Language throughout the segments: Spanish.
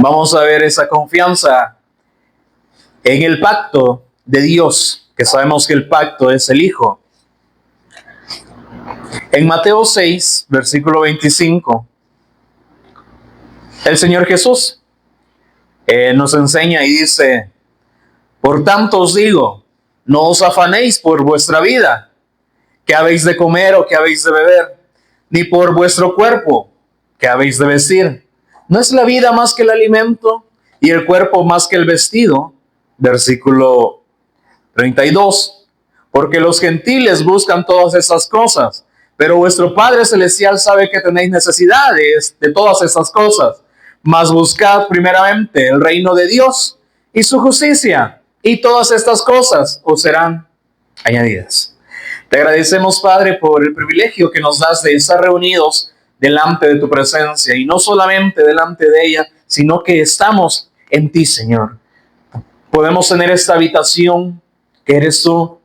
Vamos a ver esa confianza en el pacto de Dios, que sabemos que el pacto es el Hijo. En Mateo 6, versículo 25, el Señor Jesús nos enseña y dice: por tanto os digo, no os afanéis por vuestra vida, qué habéis de comer o qué habéis de beber, ni por vuestro cuerpo, qué habéis de vestir. ¿No es la vida más que el alimento y el cuerpo más que el vestido? Versículo 32. Porque los gentiles buscan todas esas cosas, pero vuestro Padre Celestial sabe que tenéis necesidades de todas esas cosas. Mas buscad primeramente el reino de Dios y su justicia, y todas estas cosas os serán añadidas. Te agradecemos, Padre, por el privilegio que nos das de estar reunidos delante de tu presencia, y no solamente delante de ella, sino que estamos en ti, Señor. Podemos tener esta habitación que eres tú,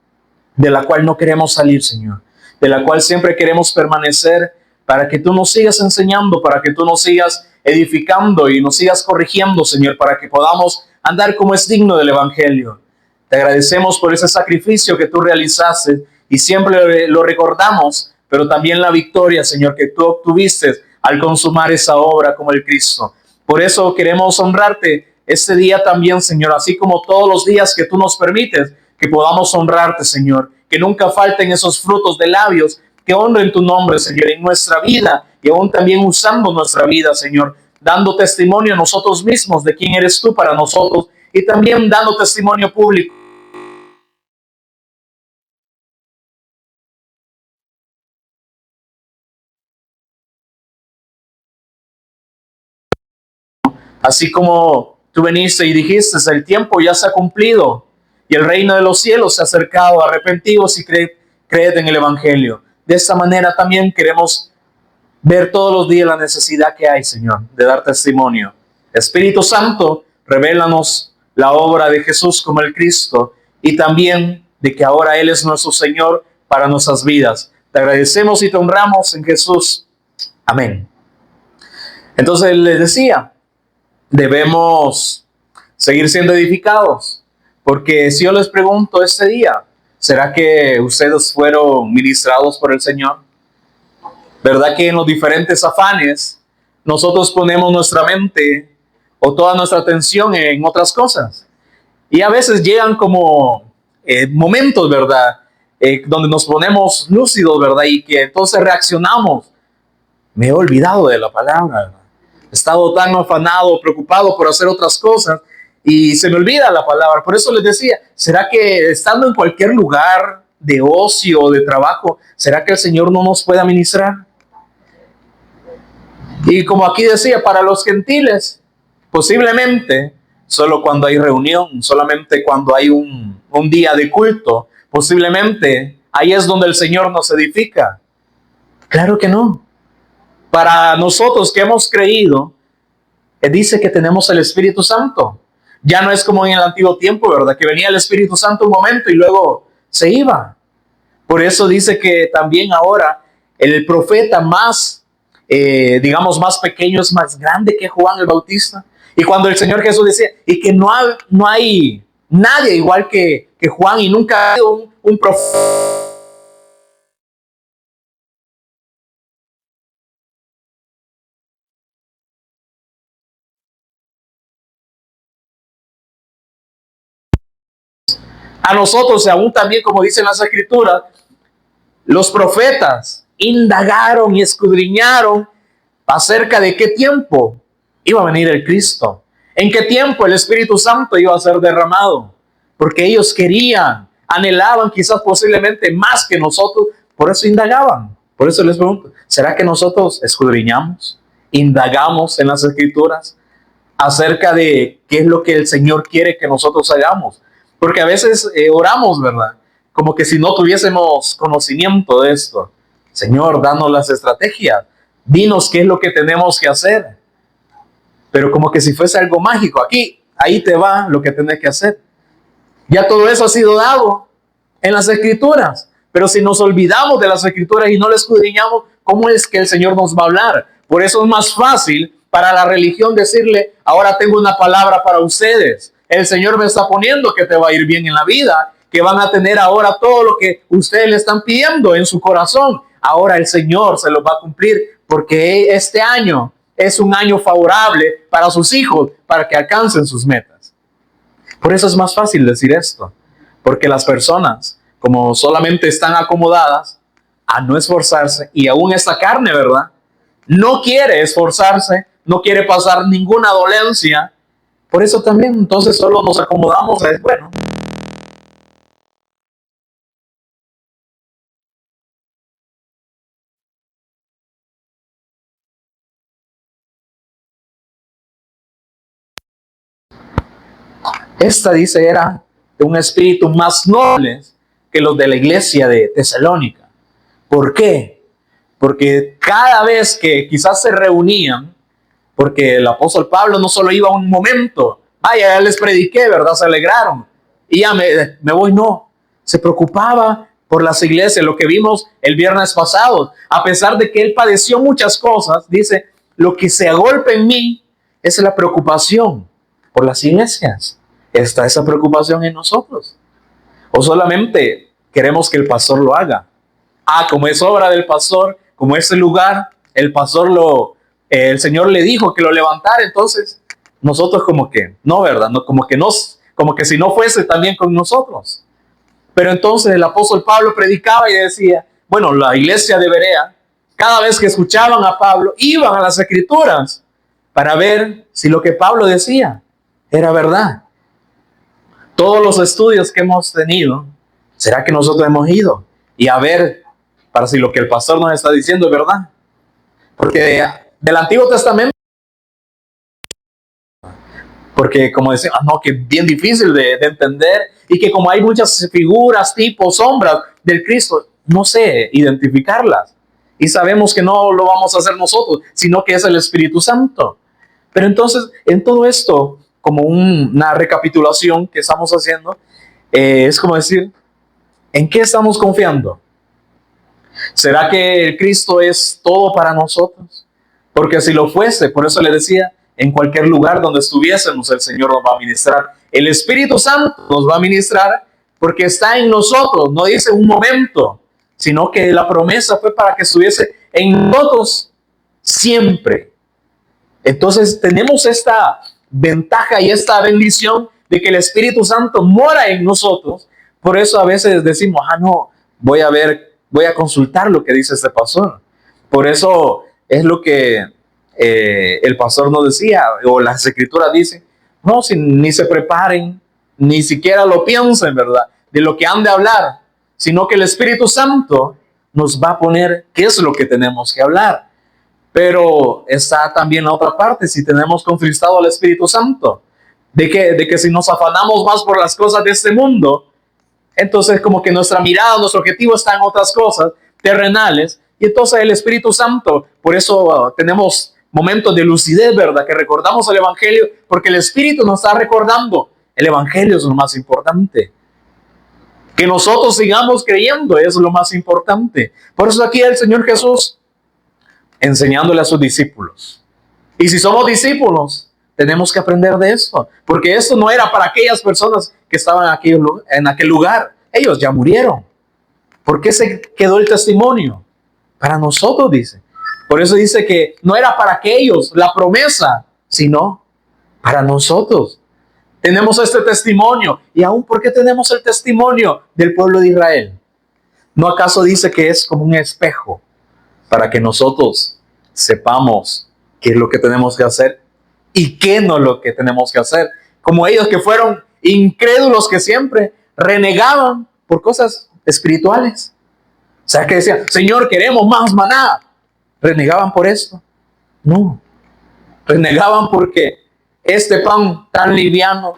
de la cual no queremos salir, Señor, de la cual siempre queremos permanecer, para que tú nos sigas enseñando, para que tú nos sigas edificando y nos sigas corrigiendo, Señor, para que podamos andar como es digno del Evangelio. Te agradecemos por ese sacrificio que tú realizaste y siempre lo recordamos, pero también la victoria, Señor, que tú obtuviste al consumar esa obra como el Cristo. Por eso queremos honrarte este día también, Señor, así como todos los días que tú nos permites que podamos honrarte, Señor, que nunca falten esos frutos de labios que honren tu nombre, Señor, en nuestra vida y aún también usando nuestra vida, Señor, dando testimonio a nosotros mismos de quién eres tú para nosotros y también dando testimonio público. Así como tú viniste y dijiste, el tiempo ya se ha cumplido y el reino de los cielos se ha acercado, arrepentidos y creed en el Evangelio. De esta manera también queremos ver todos los días la necesidad que hay, Señor, de dar testimonio. Espíritu Santo, revélanos la obra de Jesús como el Cristo y también de que ahora Él es nuestro Señor para nuestras vidas. Te agradecemos y te honramos en Jesús. Amén. Entonces les decía, debemos seguir siendo edificados, porque si yo les pregunto este día, ¿será que ustedes fueron ministrados por el Señor? ¿Verdad que en los diferentes afanes nosotros ponemos nuestra mente o toda nuestra atención en otras cosas? Y a veces llegan como momentos, ¿verdad? Donde nos ponemos lúcidos, ¿verdad? Y que entonces reaccionamos. Me he olvidado de la palabra, ¿verdad? He estado tan afanado, preocupado por hacer otras cosas y se me olvida la palabra. Por eso les decía, ¿será que estando en cualquier lugar de ocio o de trabajo, ¿será que el Señor no nos puede ministrar? Y como aquí decía, para los gentiles, posiblemente solo cuando hay reunión, solamente cuando hay un día de culto, posiblemente ahí es donde el Señor nos edifica. Claro que no. Para nosotros que hemos creído, dice que tenemos el Espíritu Santo. Ya no es como en el antiguo tiempo, ¿verdad? Que venía el Espíritu Santo un momento y luego se iba. Por eso dice que también ahora el profeta más, digamos, más pequeño es más grande que Juan el Bautista. Y cuando el Señor Jesús decía, y que no hay nadie igual que Juan y nunca ha habido un profeta. A nosotros, aún también, como dicen las Escrituras, los profetas indagaron y escudriñaron acerca de qué tiempo iba a venir el Cristo, en qué tiempo el Espíritu Santo iba a ser derramado, porque ellos querían, anhelaban quizás posiblemente más que nosotros, por eso indagaban. Por eso les pregunto, ¿será que nosotros escudriñamos, indagamos en las Escrituras acerca de qué es lo que el Señor quiere que nosotros hagamos? Porque a veces oramos, ¿verdad? Como que si no tuviésemos conocimiento de esto. Señor, danos las estrategias, dinos qué es lo que tenemos que hacer. Pero como que si fuese algo mágico, aquí, ahí te va lo que tenés que hacer. Ya todo eso ha sido dado en las Escrituras. Pero si nos olvidamos de las Escrituras y no las escudriñamos, ¿cómo es que el Señor nos va a hablar? Por eso es más fácil para la religión decirle, ahora tengo una palabra para ustedes. El Señor me está poniendo que te va a ir bien en la vida, que van a tener ahora todo lo que ustedes le están pidiendo en su corazón. Ahora el Señor se lo va a cumplir porque este año es un año favorable para sus hijos, para que alcancen sus metas. Por eso es más fácil decir esto, porque las personas, como solamente están acomodadas a no esforzarse, y aún esta carne, ¿verdad? No quiere esforzarse, no quiere pasar ninguna dolencia. Por eso también entonces solo nos acomodamos a, bueno, esta dice era de un espíritu más noble que los de la iglesia de Tesalónica. ¿Por qué? Porque cada vez que quizás se reunían, porque el apóstol Pablo no solo iba un momento, vaya, ya les prediqué, ¿verdad? Se alegraron y ya me voy, no. Se preocupaba por las iglesias, lo que vimos el viernes pasado. A pesar de que él padeció muchas cosas, dice, lo que se agolpa en mí es la preocupación por las iglesias. ¿Está esa preocupación en nosotros? ¿O solamente queremos que el pastor lo haga? Ah, como es obra del pastor, como ese lugar, el pastor el Señor le dijo que lo levantara, entonces nosotros como que, no, ¿verdad? No, como que si no fuese también con nosotros. Pero entonces el apóstol Pablo predicaba y decía, bueno, la iglesia de Berea, cada vez que escuchaban a Pablo, iban a las escrituras para ver si lo que Pablo decía era verdad. Todos los estudios que hemos tenido, ¿será que nosotros hemos ido? Y a ver, para si lo que el pastor nos está diciendo es verdad. Porque del Antiguo Testamento, porque como decía, no, que es bien difícil de entender y que como hay muchas figuras, tipos, sombras del Cristo, no sé identificarlas. Y sabemos que no lo vamos a hacer nosotros, sino que es el Espíritu Santo. Pero entonces, en todo esto, como una recapitulación que estamos haciendo, es como decir, ¿en qué estamos confiando? ¿Será que el Cristo es todo para nosotros? Porque si lo fuese, por eso le decía, en cualquier lugar donde estuviésemos, el Señor nos va a ministrar. El Espíritu Santo nos va a ministrar porque está en nosotros, no dice un momento, sino que la promesa fue para que estuviese en nosotros siempre. Entonces tenemos esta ventaja y esta bendición de que el Espíritu Santo mora en nosotros. Por eso a veces decimos, no, voy a consultar lo que dice este pastor. Por eso es lo que el pastor nos decía, o las escrituras dicen, no, ni se preparen, ni siquiera lo piensen, ¿verdad? De lo que han de hablar, sino que el Espíritu Santo nos va a poner qué es lo que tenemos que hablar. Pero está también la otra parte, si tenemos contristado al Espíritu Santo, de que si nos afanamos más por las cosas de este mundo, entonces como que nuestra mirada, nuestro objetivo está en otras cosas terrenales, y entonces el Espíritu Santo, por eso tenemos momentos de lucidez, ¿verdad? Que recordamos el Evangelio, porque el Espíritu nos está recordando, el Evangelio es lo más importante. Que nosotros sigamos creyendo es lo más importante. Por eso aquí el Señor Jesús enseñándole a sus discípulos. Y si somos discípulos, tenemos que aprender de esto, porque esto no era para aquellas personas que estaban aquí en aquel lugar. Ellos ya murieron. ¿Por qué se quedó el testimonio? Para nosotros, dice. Por eso dice que no era para aquellos la promesa, sino para nosotros. Tenemos este testimonio. ¿Y aún por qué tenemos el testimonio del pueblo de Israel? ¿No acaso dice que es como un espejo para que nosotros sepamos qué es lo que tenemos que hacer y qué no es lo que tenemos que hacer? Como ellos que fueron incrédulos, que siempre renegaban por cosas espirituales. O sea, que decían, Señor, queremos más maná. ¿Renegaban por esto? No. Renegaban porque este pan tan liviano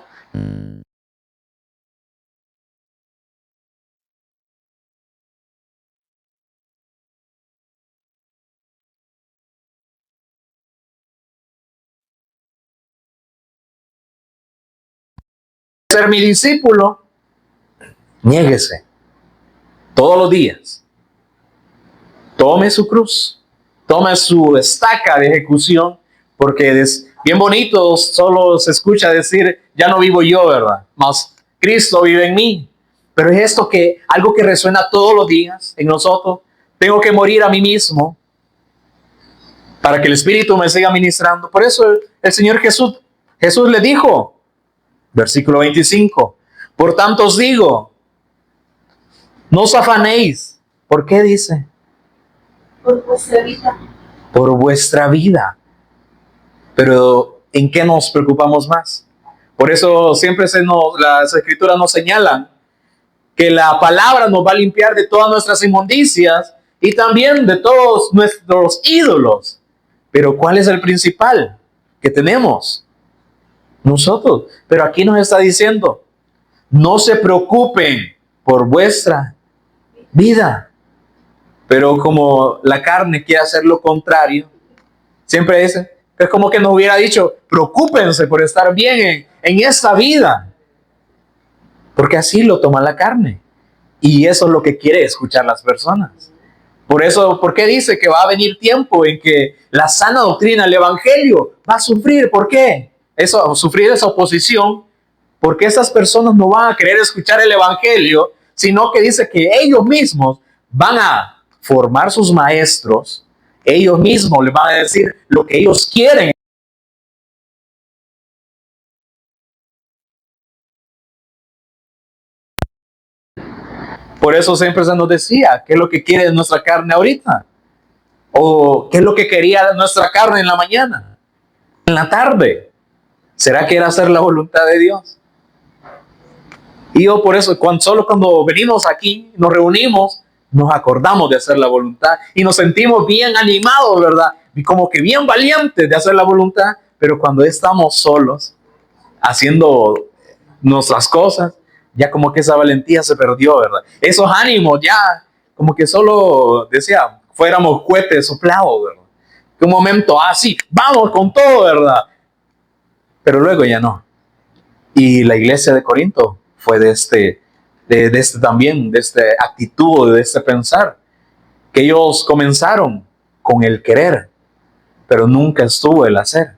ser mi discípulo, niéguese todos los días. Tome su cruz, tome su estaca de ejecución, Porque es bien bonito, solo se escucha decir, ya no vivo yo, ¿verdad? Mas Cristo vive en mí. Pero es esto que, algo que resuena todos los días en nosotros. Tengo que morir a mí mismo para que el Espíritu me siga ministrando. Por eso el Señor Jesús le dijo, versículo 25, por tanto os digo, no os afanéis. ¿Por qué dice? Por vuestra vida. Por vuestra vida. Pero ¿en qué nos preocupamos más? Por eso siempre las escrituras nos señalan que la palabra nos va a limpiar de todas nuestras inmundicias y también de todos nuestros ídolos. Pero ¿cuál es el principal que tenemos? Nosotros. Pero aquí nos está diciendo, no se preocupen por vuestra vida. Pero como la carne quiere hacer lo contrario, siempre dice, es como que nos hubiera dicho, preocúpense por estar bien en esta vida. Porque así lo toma la carne. Y eso es lo que quiere escuchar las personas. Por eso, ¿por qué dice que va a venir tiempo en que la sana doctrina, el evangelio, va a sufrir? ¿Por qué? Sufrir esa oposición, porque esas personas no van a querer escuchar el evangelio, sino que dice que ellos mismos van a formar sus maestros, ellos mismos les van a decir lo que ellos quieren. Por eso siempre se nos decía, ¿qué es lo que quiere nuestra carne ahorita? ¿O qué es lo que quería nuestra carne en la mañana? En la tarde. ¿Será que era hacer la voluntad de Dios? Y yo por eso, solo cuando venimos aquí, nos reunimos, nos acordamos de hacer la voluntad y nos sentimos bien animados, ¿verdad? Y como que bien valientes de hacer la voluntad, pero cuando estamos solos, haciendo nuestras cosas, ya como que esa valentía se perdió, ¿verdad? Esos ánimos ya, como que solo, decía, fuéramos cohetes soplados, ¿verdad? Que un momento, sí, vamos con todo, ¿verdad? Pero luego ya no. Y la iglesia de Corinto fue de esta actitud, de este pensar, que ellos comenzaron con el querer, pero nunca estuvo el hacer.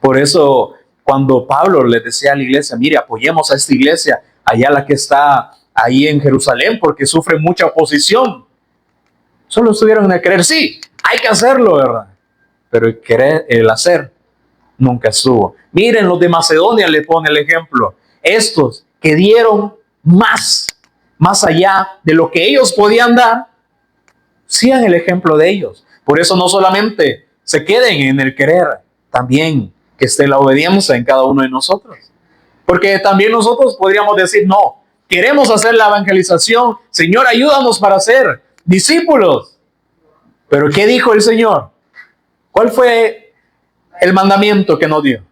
Por eso, cuando Pablo les decía a la iglesia, mire, apoyemos a esta iglesia, allá la que está ahí en Jerusalén, porque sufre mucha oposición. Solo estuvieron en el querer, sí, hay que hacerlo, ¿verdad? Pero el querer, el hacer, nunca estuvo. Miren, los de Macedonia le pone el ejemplo. Estos que dieron más allá de lo que ellos podían dar, sigan el ejemplo de ellos. Por eso no solamente se queden en el querer, también que esté la obediencia en cada uno de nosotros. Porque también nosotros podríamos decir, no, queremos hacer la evangelización, Señor, ayúdanos para ser discípulos. Pero ¿qué dijo el Señor? ¿Cuál fue el mandamiento que nos dio?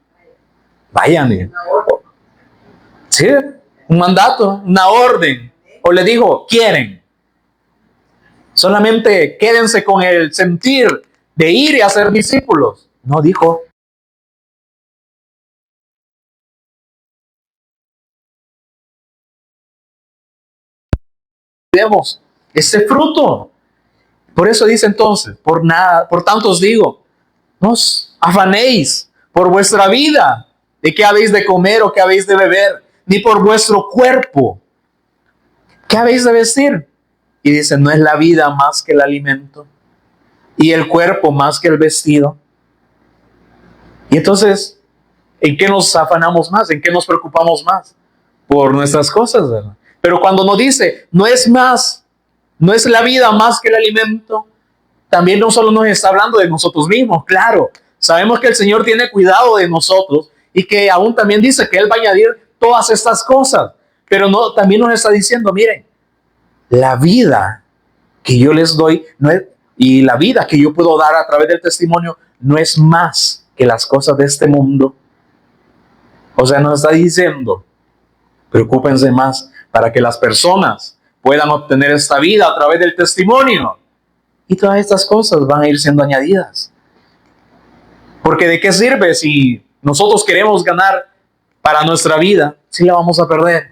Vayan. Sí, un mandato, una orden. O le dijo, quieren. Solamente quédense con el sentir de ir y hacer discípulos. No dijo. Vemos ese fruto. Por eso dice entonces, por tanto os digo, no os afanéis por vuestra vida, de qué habéis de comer o qué habéis de beber, ni por vuestro cuerpo, qué habéis de vestir. Y dice, no es la vida más que el alimento y el cuerpo más que el vestido. Y entonces, ¿en qué nos afanamos más? ¿En qué nos preocupamos más? Por nuestras cosas, ¿verdad? Pero cuando nos dice, no es la vida más que el alimento, también no solo nos está hablando de nosotros mismos, claro. Sabemos que el Señor tiene cuidado de nosotros y que aún también dice que Él va a añadir todas estas cosas. Pero no, también nos está diciendo, miren, la vida que yo les doy y la vida que yo puedo dar a través del testimonio no es más que las cosas de este mundo. O sea, nos está diciendo, preocúpense más para que las personas puedan obtener esta vida a través del testimonio. Y todas estas cosas van a ir siendo añadidas. Porque ¿de qué sirve si nosotros queremos ganar para nuestra vida si la vamos a perder?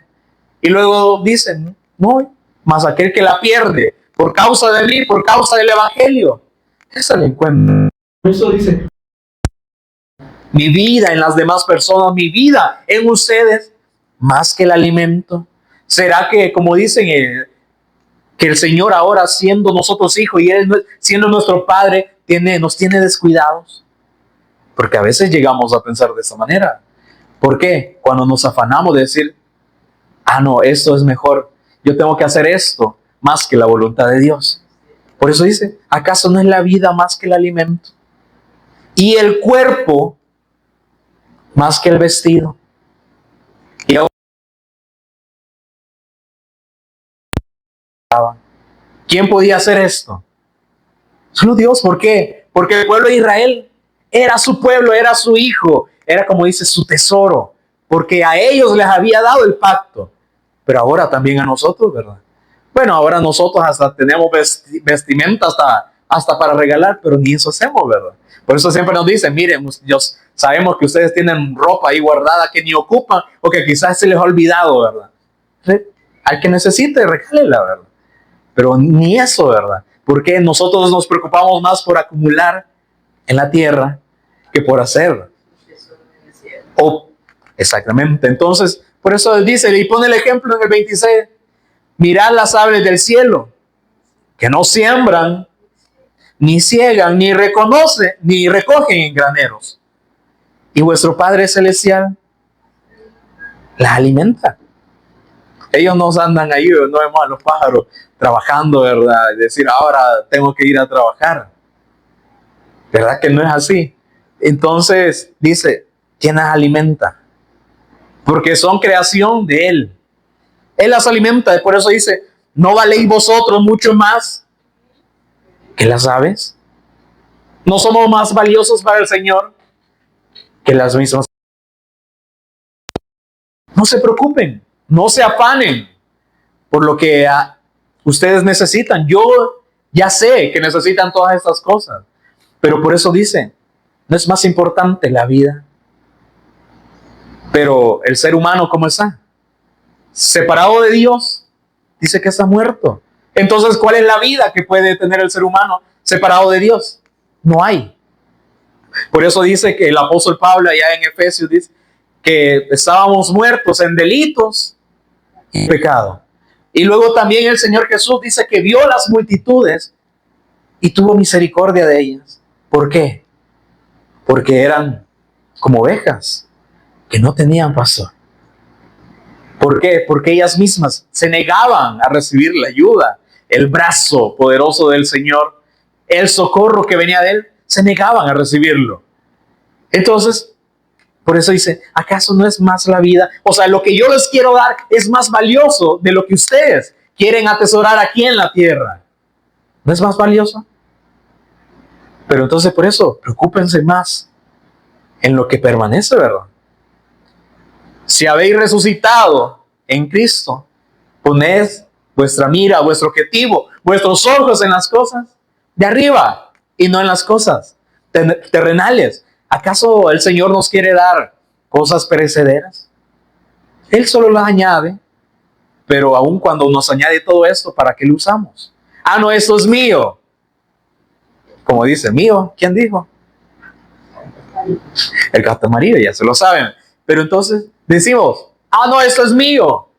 Y luego dicen, no, más aquel que la pierde por causa de mí, por causa del evangelio, esa la encuentra. Eso dice, mi vida en las demás personas, mi vida en ustedes, más que el alimento? ¿Será que, como dicen, que el Señor ahora siendo nosotros hijos y Él siendo nuestro Padre, nos tiene descuidados? Porque a veces llegamos a pensar de esa manera. ¿Por qué? Cuando nos afanamos de decir, no, esto es mejor, yo tengo que hacer esto más que la voluntad de Dios. Por eso dice, ¿acaso no es la vida más que el alimento? Y el cuerpo más que el vestido. Y ahora, ¿quién podía hacer esto? Solo Dios. ¿Por qué? Porque el pueblo de Israel era su pueblo, era su hijo, era, como dice, su tesoro, porque a ellos les había dado el pacto, pero ahora también a nosotros, ¿verdad? Bueno, ahora nosotros hasta tenemos vestimenta hasta para regalar, pero ni eso hacemos, ¿verdad? Por eso siempre nos dicen, miren, Dios, sabemos que ustedes tienen ropa ahí guardada que ni ocupan o que quizás se les ha olvidado, ¿verdad? Al que necesite, regálela, ¿verdad? Pero ni eso, ¿verdad? Porque nosotros nos preocupamos más por acumular en la tierra que por hacer. Exactamente. Entonces, por eso dice, y pone el ejemplo en el 26, mirad las aves del cielo, que no siembran, ni ciegan, ni recogen en graneros. Y vuestro Padre Celestial las alimenta. Ellos no andan ahí, no vemos a los pájaros trabajando, ¿verdad? Es decir, ahora tengo que ir a trabajar. ¿Verdad que no es así? Entonces dice, ¿quién las alimenta? Porque son creación de Él. Él las alimenta, por eso dice, ¿no valéis vosotros mucho más que las aves? ¿No somos más valiosos para el Señor que las mismas? No se preocupen, no se afanen por lo que ustedes necesitan. Yo ya sé que necesitan todas estas cosas, pero por eso dice, no es más importante la vida. Pero el ser humano, ¿cómo está? Separado de Dios, dice que está muerto. Entonces, ¿cuál es la vida que puede tener el ser humano separado de Dios? No hay. Por eso dice que el apóstol Pablo allá en Efesios dice que estábamos muertos en delitos y pecado. Y luego también el Señor Jesús dice que vio las multitudes y tuvo misericordia de ellas. ¿Por qué? Porque eran como ovejas que no tenían pastor. ¿Por qué? Porque ellas mismas se negaban a recibir la ayuda, el brazo poderoso del Señor, el socorro que venía de Él, se negaban a recibirlo. Entonces, por eso dice, ¿acaso no es más la vida? O sea, lo que yo les quiero dar es más valioso de lo que ustedes quieren atesorar aquí en la tierra. ¿No es más valioso? Pero entonces por eso, preocúpense más en lo que permanece, ¿verdad? Si habéis resucitado en Cristo, poned vuestra mira, vuestro objetivo, vuestros ojos en las cosas de arriba y no en las cosas terrenales. ¿Acaso el Señor nos quiere dar cosas perecederas? Él solo las añade, pero aun cuando nos añade todo esto, ¿para qué lo usamos? No, esto es mío. Como dice, mío, ¿quién dijo? El gato amarillo, ya se lo saben. Pero entonces decimos, no, esto es mío.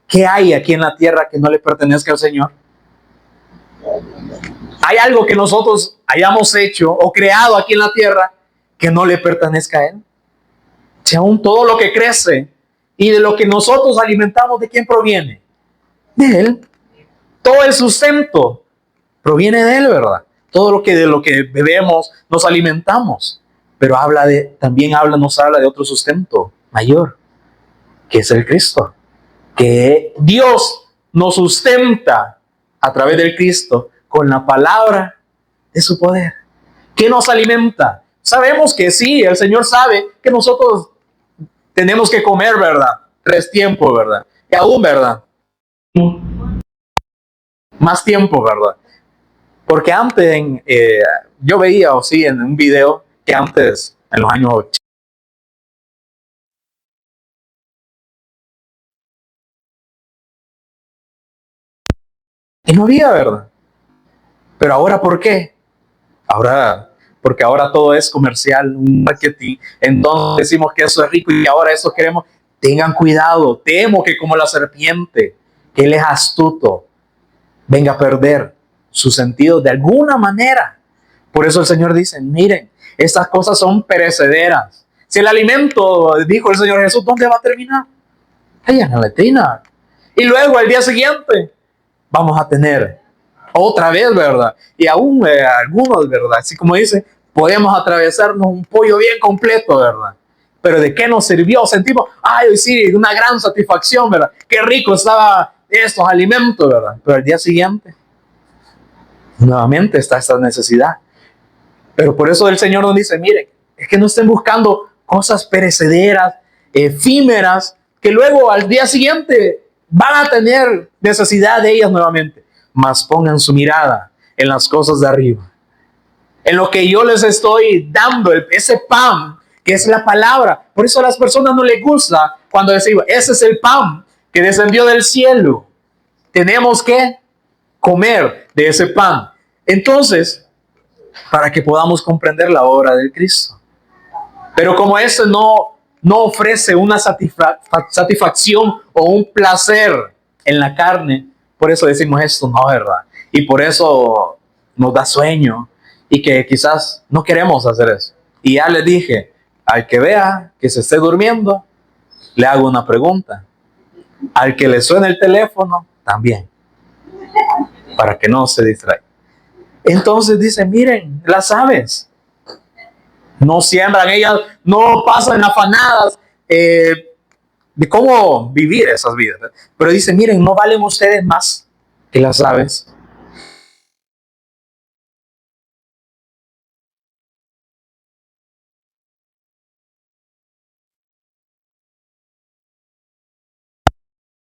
¿Qué hay aquí en la tierra que no le pertenezca al Señor? ¿Hay algo que nosotros hayamos hecho o creado aquí en la tierra que no le pertenezca a Él? Si aún todo lo que crece y de lo que nosotros alimentamos, ¿de quién proviene? De Él. Todo el sustento proviene de Él, ¿verdad? Todo de lo que bebemos, nos alimentamos. Pero nos habla de otro sustento mayor, que es el Cristo. Que Dios nos sustenta a través del Cristo con la palabra de su poder. ¿Qué nos alimenta? Sabemos que sí, el Señor sabe que nosotros tenemos que comer, ¿verdad? 3 tiempos, ¿verdad? Y aún, ¿verdad? Más tiempo, ¿verdad? Porque antes, yo veía en un video que antes, en los años 80, y no había, ¿verdad? Pero ahora, ¿por qué? Ahora, porque ahora todo es comercial, un marketing. Entonces decimos que eso es rico y ahora eso queremos. Tengan cuidado, temo que como la serpiente, que él es astuto, venga a perder su sentido de alguna manera. Por eso el Señor dice, miren, estas cosas son perecederas. Si el alimento, dijo el Señor Jesús, ¿dónde va a terminar? Allá en la letrina. Y luego al día siguiente vamos a tener otra vez, ¿verdad? Y aún algunos, ¿verdad? Así como dice, podemos atravesarnos un pollo bien completo, ¿verdad? Pero ¿de qué nos sirvió? Sentimos, ay, sí, una gran satisfacción, ¿verdad? Qué rico estaba estos alimentos, ¿verdad? Pero al día siguiente, nuevamente está esta necesidad. Pero por eso el Señor nos dice, miren, es que no estén buscando cosas perecederas, efímeras, que luego al día siguiente van a tener necesidad de ellas nuevamente. Mas pongan su mirada en las cosas de arriba, en lo que yo les estoy dando, ese pan que es la palabra. Por eso a las personas no les gusta cuando decimos, ese es el pan que descendió del cielo. Tenemos que comer de ese pan. Entonces, para que podamos comprender la obra de Cristo. Pero como eso no ofrece una satisfacción o un placer en la carne, por eso decimos esto, no, ¿verdad? Y por eso nos da sueño y que quizás no queremos hacer eso. Y ya les dije, al que vea que se esté durmiendo, le hago una pregunta. Al que le suene el teléfono, también, para que no se distraiga. Entonces dice, miren, las aves no siembran, ellas no pasan afanadas de cómo vivir esas vidas. Pero dice, miren, no valen ustedes más que las aves.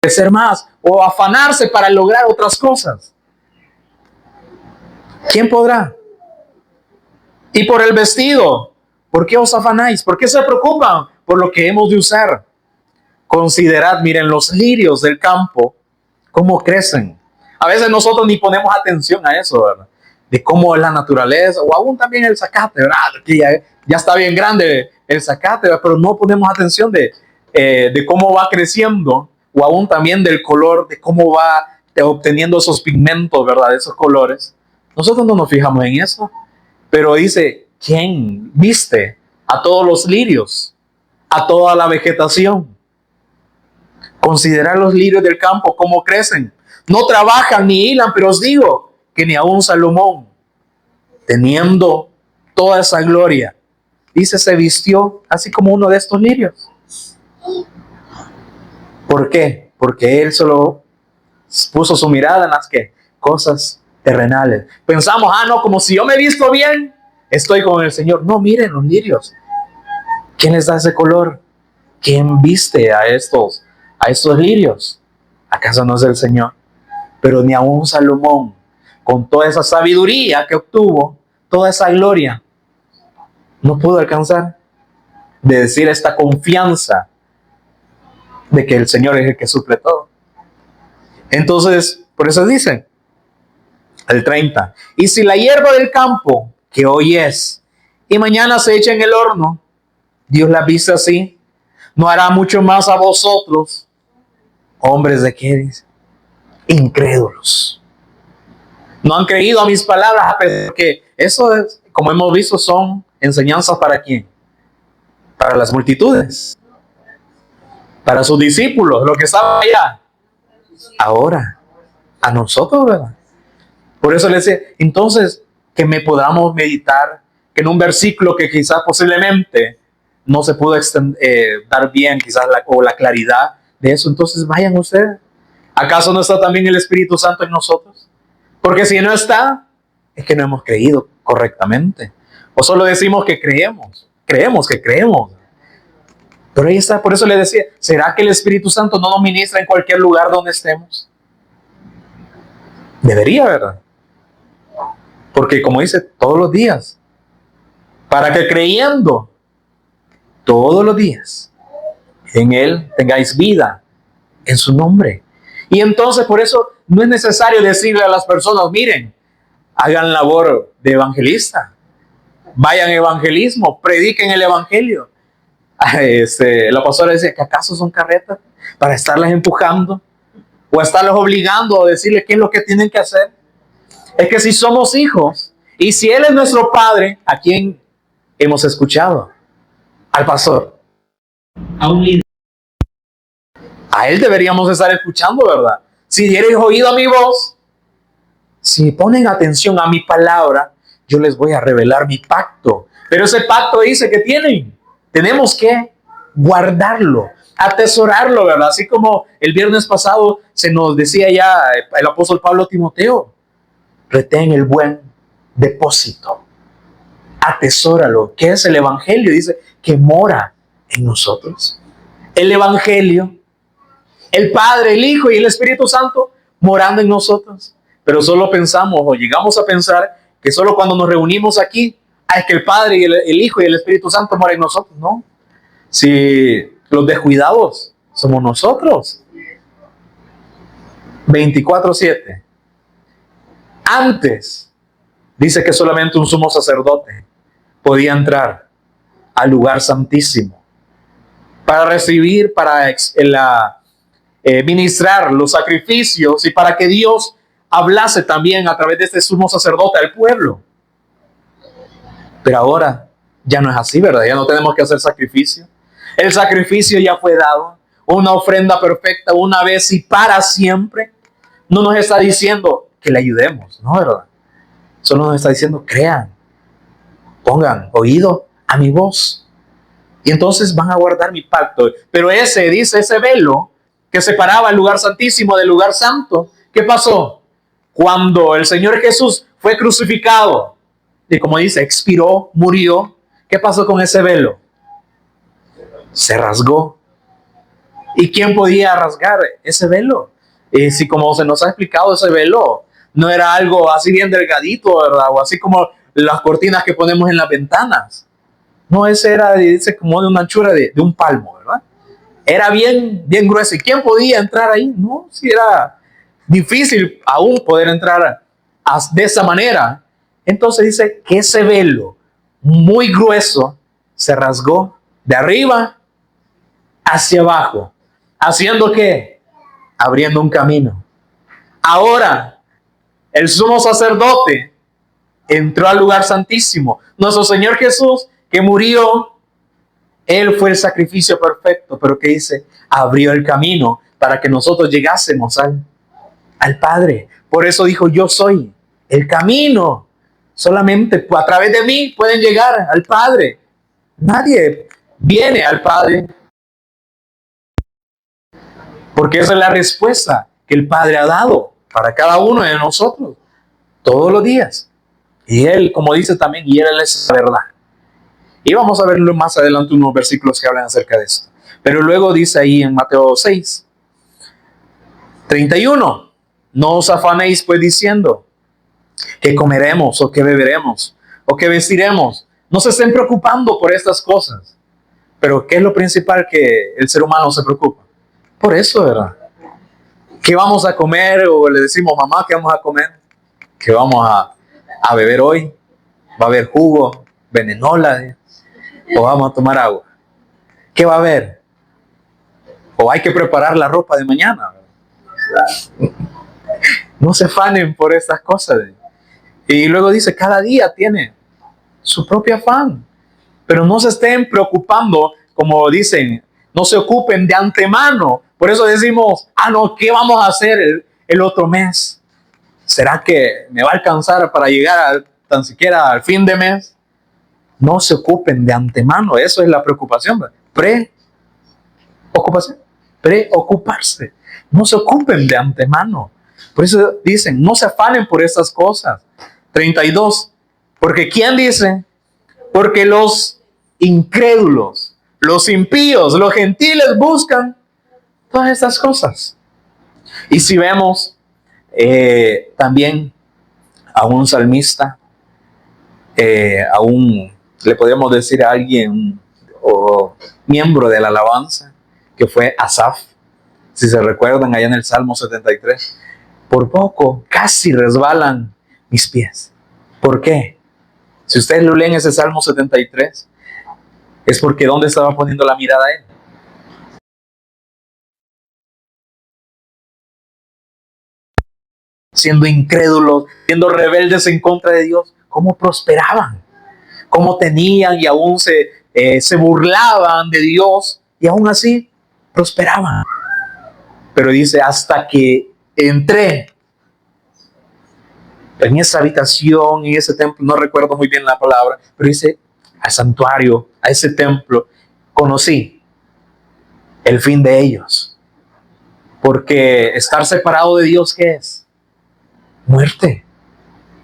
Ser más o afanarse para lograr otras cosas. ¿Quién podrá? Y por el vestido, ¿por qué os afanáis? ¿Por qué se preocupan por lo que hemos de usar? Considerad, miren, los lirios del campo, cómo crecen. A veces nosotros ni ponemos atención a eso, ¿verdad? De cómo es la naturaleza, o aún también el zacate, ¿verdad? Que ya está bien grande el zacate, ¿verdad? Pero no ponemos atención de cómo va creciendo, o aún también del color, de cómo va obteniendo esos pigmentos, ¿verdad? Esos colores. Nosotros no nos fijamos en eso. Pero dice, ¿quién viste a todos los lirios, a toda la vegetación? Considerad los lirios del campo, cómo crecen. No trabajan ni hilan, pero os digo que ni aun Salomón, teniendo toda esa gloria, dice, se vistió así como uno de estos lirios. ¿Por qué? Porque él solo puso su mirada en las que cosas terrenales. Pensamos, no, como si yo me he visto bien, estoy con el Señor. No, miren los lirios. ¿Quién les da ese color? ¿Quién viste a estos lirios? ¿Acaso no es el Señor? Pero ni aun Salomón, con toda esa sabiduría que obtuvo, toda esa gloria, no pudo alcanzar de decir esta confianza de que el Señor es el que suple todo. Entonces, por eso dicen, el 30, y si la hierba del campo, que hoy es, y mañana se echa en el horno, Dios la viste así, no hará mucho más a vosotros, hombres de qué dice, incrédulos. No han creído a mis palabras, a pesar de que eso es, como hemos visto, son enseñanzas para quién, para las multitudes, para sus discípulos, los que estaban allá. Ahora, a nosotros, ¿verdad? Por eso le decía, entonces, que me podamos meditar, que en un versículo que quizás posiblemente no se pudo dar bien, quizás la claridad de eso, entonces vayan ustedes. ¿Acaso no está también el Espíritu Santo en nosotros? Porque si no está, es que no hemos creído correctamente. O solo decimos que creemos que creemos. Pero ahí está, por eso le decía, ¿será que el Espíritu Santo no nos ministra en cualquier lugar donde estemos? Debería, ¿verdad? Porque como dice, todos los días. Para que creyendo todos los días en Él tengáis vida en su nombre. Y entonces por eso no es necesario decirle a las personas, miren, hagan labor de evangelista. Vayan evangelismo, prediquen el evangelio. La pastora decía que acaso son carretas para estarlas empujando o estarlas obligando a decirles qué es lo que tienen que hacer. Es que si somos hijos y si Él es nuestro Padre, ¿a quién hemos escuchado? Al pastor, a un líder. A Él deberíamos estar escuchando, ¿verdad? Si diereis oído a mi voz, si ponen atención a mi palabra, yo les voy a revelar mi pacto. Pero ese pacto dice que tenemos que guardarlo, atesorarlo, ¿verdad? Así como el viernes pasado se nos decía ya el apóstol Pablo a Timoteo, retén el buen depósito, atesóralo. ¿Qué es el evangelio? Dice que mora en nosotros. El evangelio, el Padre, el Hijo y el Espíritu Santo morando en nosotros. Pero solo pensamos o llegamos a pensar que solo cuando nos reunimos aquí es que el Padre y el Hijo y el Espíritu Santo moran en nosotros. No. Si los descuidados somos nosotros. 24/7. Antes, dice que solamente un sumo sacerdote podía entrar al lugar santísimo para recibir, para ministrar los sacrificios y para que Dios hablase también a través de este sumo sacerdote al pueblo. Pero ahora ya no es así, ¿verdad? Ya no tenemos que hacer sacrificio. El sacrificio ya fue dado, una ofrenda perfecta una vez y para siempre. No nos está diciendo que le ayudemos, ¿no, verdad? Solo nos está diciendo, crean, pongan oído a mi voz. Y entonces van a guardar mi pacto. Pero ese velo que separaba el lugar santísimo del lugar santo, ¿qué pasó? Cuando el Señor Jesús fue crucificado, y como dice, expiró, murió, ¿qué pasó con ese velo? Se rasgó. ¿Y quién podía rasgar ese velo? Si como se nos ha explicado, ese velo no era algo así bien delgadito, ¿verdad? O así como las cortinas que ponemos en las ventanas. No, ese era, dice, como de una anchura de un palmo, ¿verdad? Era bien grueso. ¿Y quién podía entrar ahí? No, si era difícil aún poder entrar de esa manera. Entonces dice que ese velo muy grueso se rasgó de arriba hacia abajo. ¿Haciendo qué? Abriendo un camino. Ahora, el sumo sacerdote entró al lugar santísimo. Nuestro Señor Jesús, que murió, Él fue el sacrificio perfecto, pero ¿qué dice? Abrió el camino para que nosotros llegásemos al Padre. Por eso dijo, yo soy el camino. Solamente a través de mí pueden llegar al Padre. Nadie viene al Padre. Porque esa es la respuesta que el Padre ha dado para cada uno de nosotros todos los días. Y Él, como dice también, y Él es la verdad. Y vamos a verlo más adelante unos versículos que hablan acerca de esto. Pero luego dice ahí en Mateo 6:31, no os afanéis pues diciendo que comeremos o que beberemos o que vestiremos. No se estén preocupando por estas cosas. Pero ¿qué es lo principal que el ser humano se preocupa? Por eso, ¿verdad? ¿Qué vamos a comer? O le decimos, mamá, ¿qué vamos a comer? ¿Qué vamos a beber hoy? ¿Va a haber jugo, venenola? ¿O vamos a tomar agua? ¿Qué va a haber? ¿O hay que preparar la ropa de mañana? No se afanen por estas cosas. Y luego dice, cada día tiene su propio afán. Pero no se estén preocupando, como dicen, no se ocupen de antemano. Por eso decimos, no, ¿qué vamos a hacer el otro mes? ¿Será que me va a alcanzar para llegar tan siquiera al fin de mes? No se ocupen de antemano, eso es la preocupación. Preocuparse. No se ocupen de antemano. Por eso dicen, no se afanen por estas cosas. 32. Porque ¿quién dice? Porque los incrédulos, los impíos, los gentiles buscan todas estas cosas. Y si vemos también a un salmista, le podríamos decir a alguien o miembro de la alabanza, que fue Asaf, si se recuerdan allá en el Salmo 73, por poco casi resbalan mis pies. ¿Por qué? Si ustedes lo leen ese Salmo 73, es porque ¿dónde estaba poniendo la mirada él? Siendo incrédulos, siendo rebeldes en contra de Dios, ¿cómo prosperaban? ¿Cómo tenían y aún se burlaban de Dios y aún así prosperaban? Pero dice, hasta que entré en esa habitación, en ese templo, no recuerdo muy bien la palabra, pero dice, al santuario, a ese templo, conocí el fin de ellos. Porque estar separado de Dios, ¿qué es? Muerte.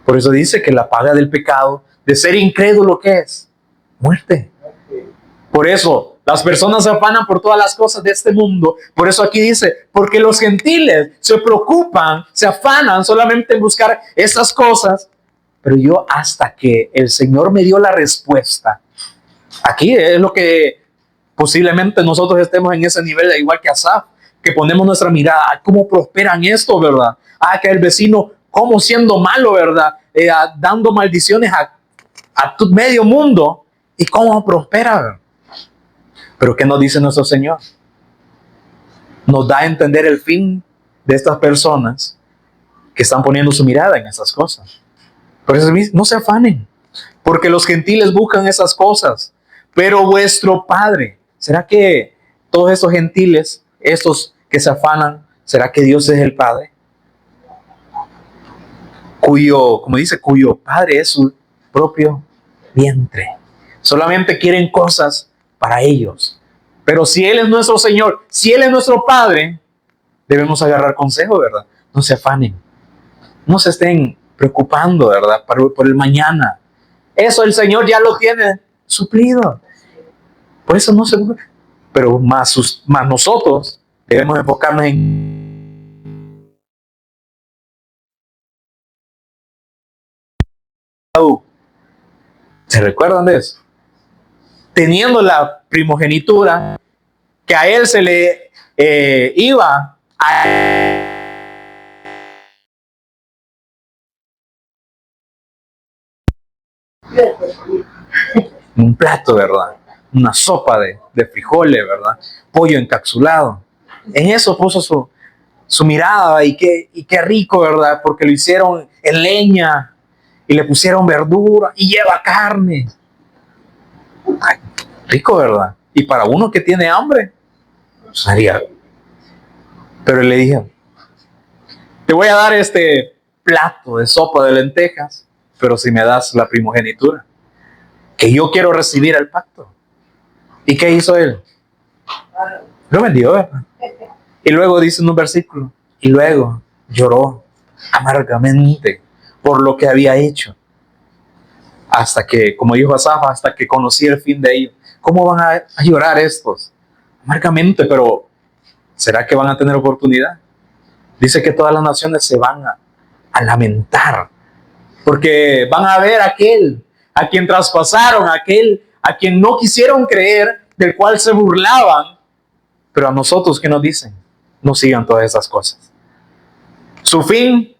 Por eso dice que la paga del pecado, de ser incrédulo, ¿qué es? Muerte. Por eso las personas se afanan por todas las cosas de este mundo. Por eso aquí dice, porque los gentiles se preocupan, se afanan solamente en buscar esas cosas. Pero yo, hasta que el Señor me dio la respuesta, aquí es lo que posiblemente nosotros estemos en ese nivel, igual que Asaf, que ponemos nuestra mirada, ¿cómo prosperan esto, verdad? Que el vecino, ¿cómo siendo malo, verdad? Dando maldiciones a tu medio mundo, ¿y cómo prospera, verdad? Pero ¿qué nos dice nuestro Señor? Nos da a entender el fin de estas personas que están poniendo su mirada en esas cosas. Por eso no se afanen, porque los gentiles buscan esas cosas, pero vuestro Padre, ¿será que todos estos gentiles, estos que se afanan, será que Dios es el Padre? Como dice, cuyo Padre es su propio vientre. Solamente quieren cosas para ellos. Pero si Él es nuestro Señor, si Él es nuestro Padre, debemos agarrar consejo, ¿verdad? No se afanen. No se estén preocupando, ¿verdad? Por el mañana. Eso el Señor ya lo tiene suplido. Por eso no se... Pero más nosotros debemos enfocarnos en... ¿Se recuerdan de eso? Teniendo la primogenitura, que a él se le iba a... un plato, ¿verdad? Una sopa de frijoles, ¿verdad? Pollo encapsulado. En eso puso su mirada y qué rico, ¿verdad? Porque lo hicieron en leña y le pusieron verdura y lleva carne. Ay, rico, ¿verdad? Y para uno que tiene hambre, sería. Pero le dije, te voy a dar este plato de sopa de lentejas, pero si me das la primogenitura, que yo quiero recibir el pacto. ¿Y qué hizo él? Lo vendió, ¿verdad? Y luego dice en un versículo, y luego lloró amargamente por lo que había hecho. Hasta que, como dijo Asaf, hasta que conocí el fin de ellos. ¿Cómo van a llorar estos? Amargamente, pero ¿será que van a tener oportunidad? Dice que todas las naciones se van a lamentar, porque van a ver a aquel a quien traspasaron, aquel a quien no quisieron creer, del cual se burlaban. Pero a nosotros, ¿qué nos dicen? No sigan todas esas cosas. Su fin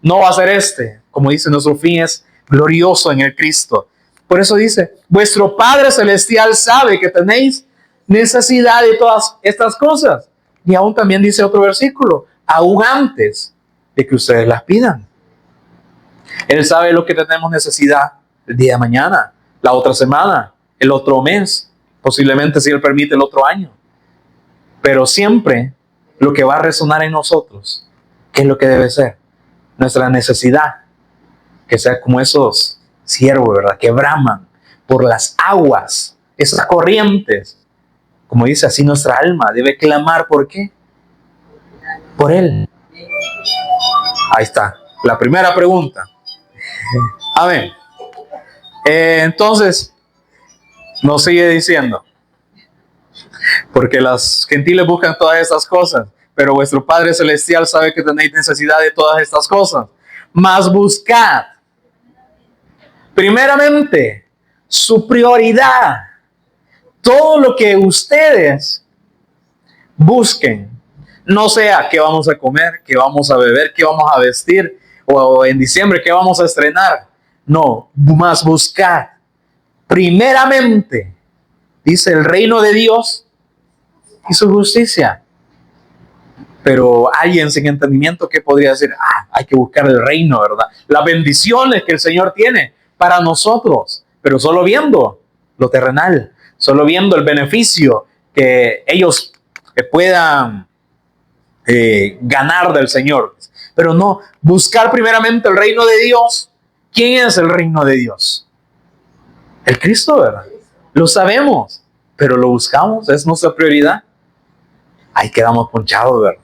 no va a ser este. Como dice, nuestro fin es glorioso en el Cristo. Por eso dice, vuestro Padre Celestial sabe que tenéis necesidad de todas estas cosas. Y aún también dice otro versículo, aún antes de que ustedes las pidan. Él sabe lo que tenemos necesidad el día de mañana, la otra semana, el otro mes, posiblemente, si Él permite, el otro año. Pero siempre lo que va a resonar en nosotros, ¿qué es lo que debe ser? Nuestra necesidad, que sea como esos ciervos, ¿verdad? Que braman por las aguas, esas corrientes. Como dice así, nuestra alma debe clamar, ¿por qué? Por Él. Ahí está, la primera pregunta. Amén. Entonces, nos sigue diciendo, porque los gentiles buscan todas estas cosas, pero vuestro Padre Celestial sabe que tenéis necesidad de todas estas cosas. Mas buscad, primeramente, su prioridad. Todo lo que ustedes busquen, no sea qué vamos a comer, qué vamos a beber, qué vamos a vestir, o en diciembre qué vamos a estrenar. No, más buscar primeramente, dice, el reino de Dios y su justicia. Pero alguien sin entendimiento, ¿qué podría decir? Hay que buscar el reino, ¿verdad? Las bendiciones que el Señor tiene para nosotros, pero solo viendo lo terrenal, solo viendo el beneficio que ellos puedan ganar del Señor. Pero no, buscar primeramente el reino de Dios. ¿Quién es el reino de Dios? El Cristo, ¿verdad? Lo sabemos, pero lo buscamos, es nuestra prioridad. Ahí quedamos ponchados, ¿verdad?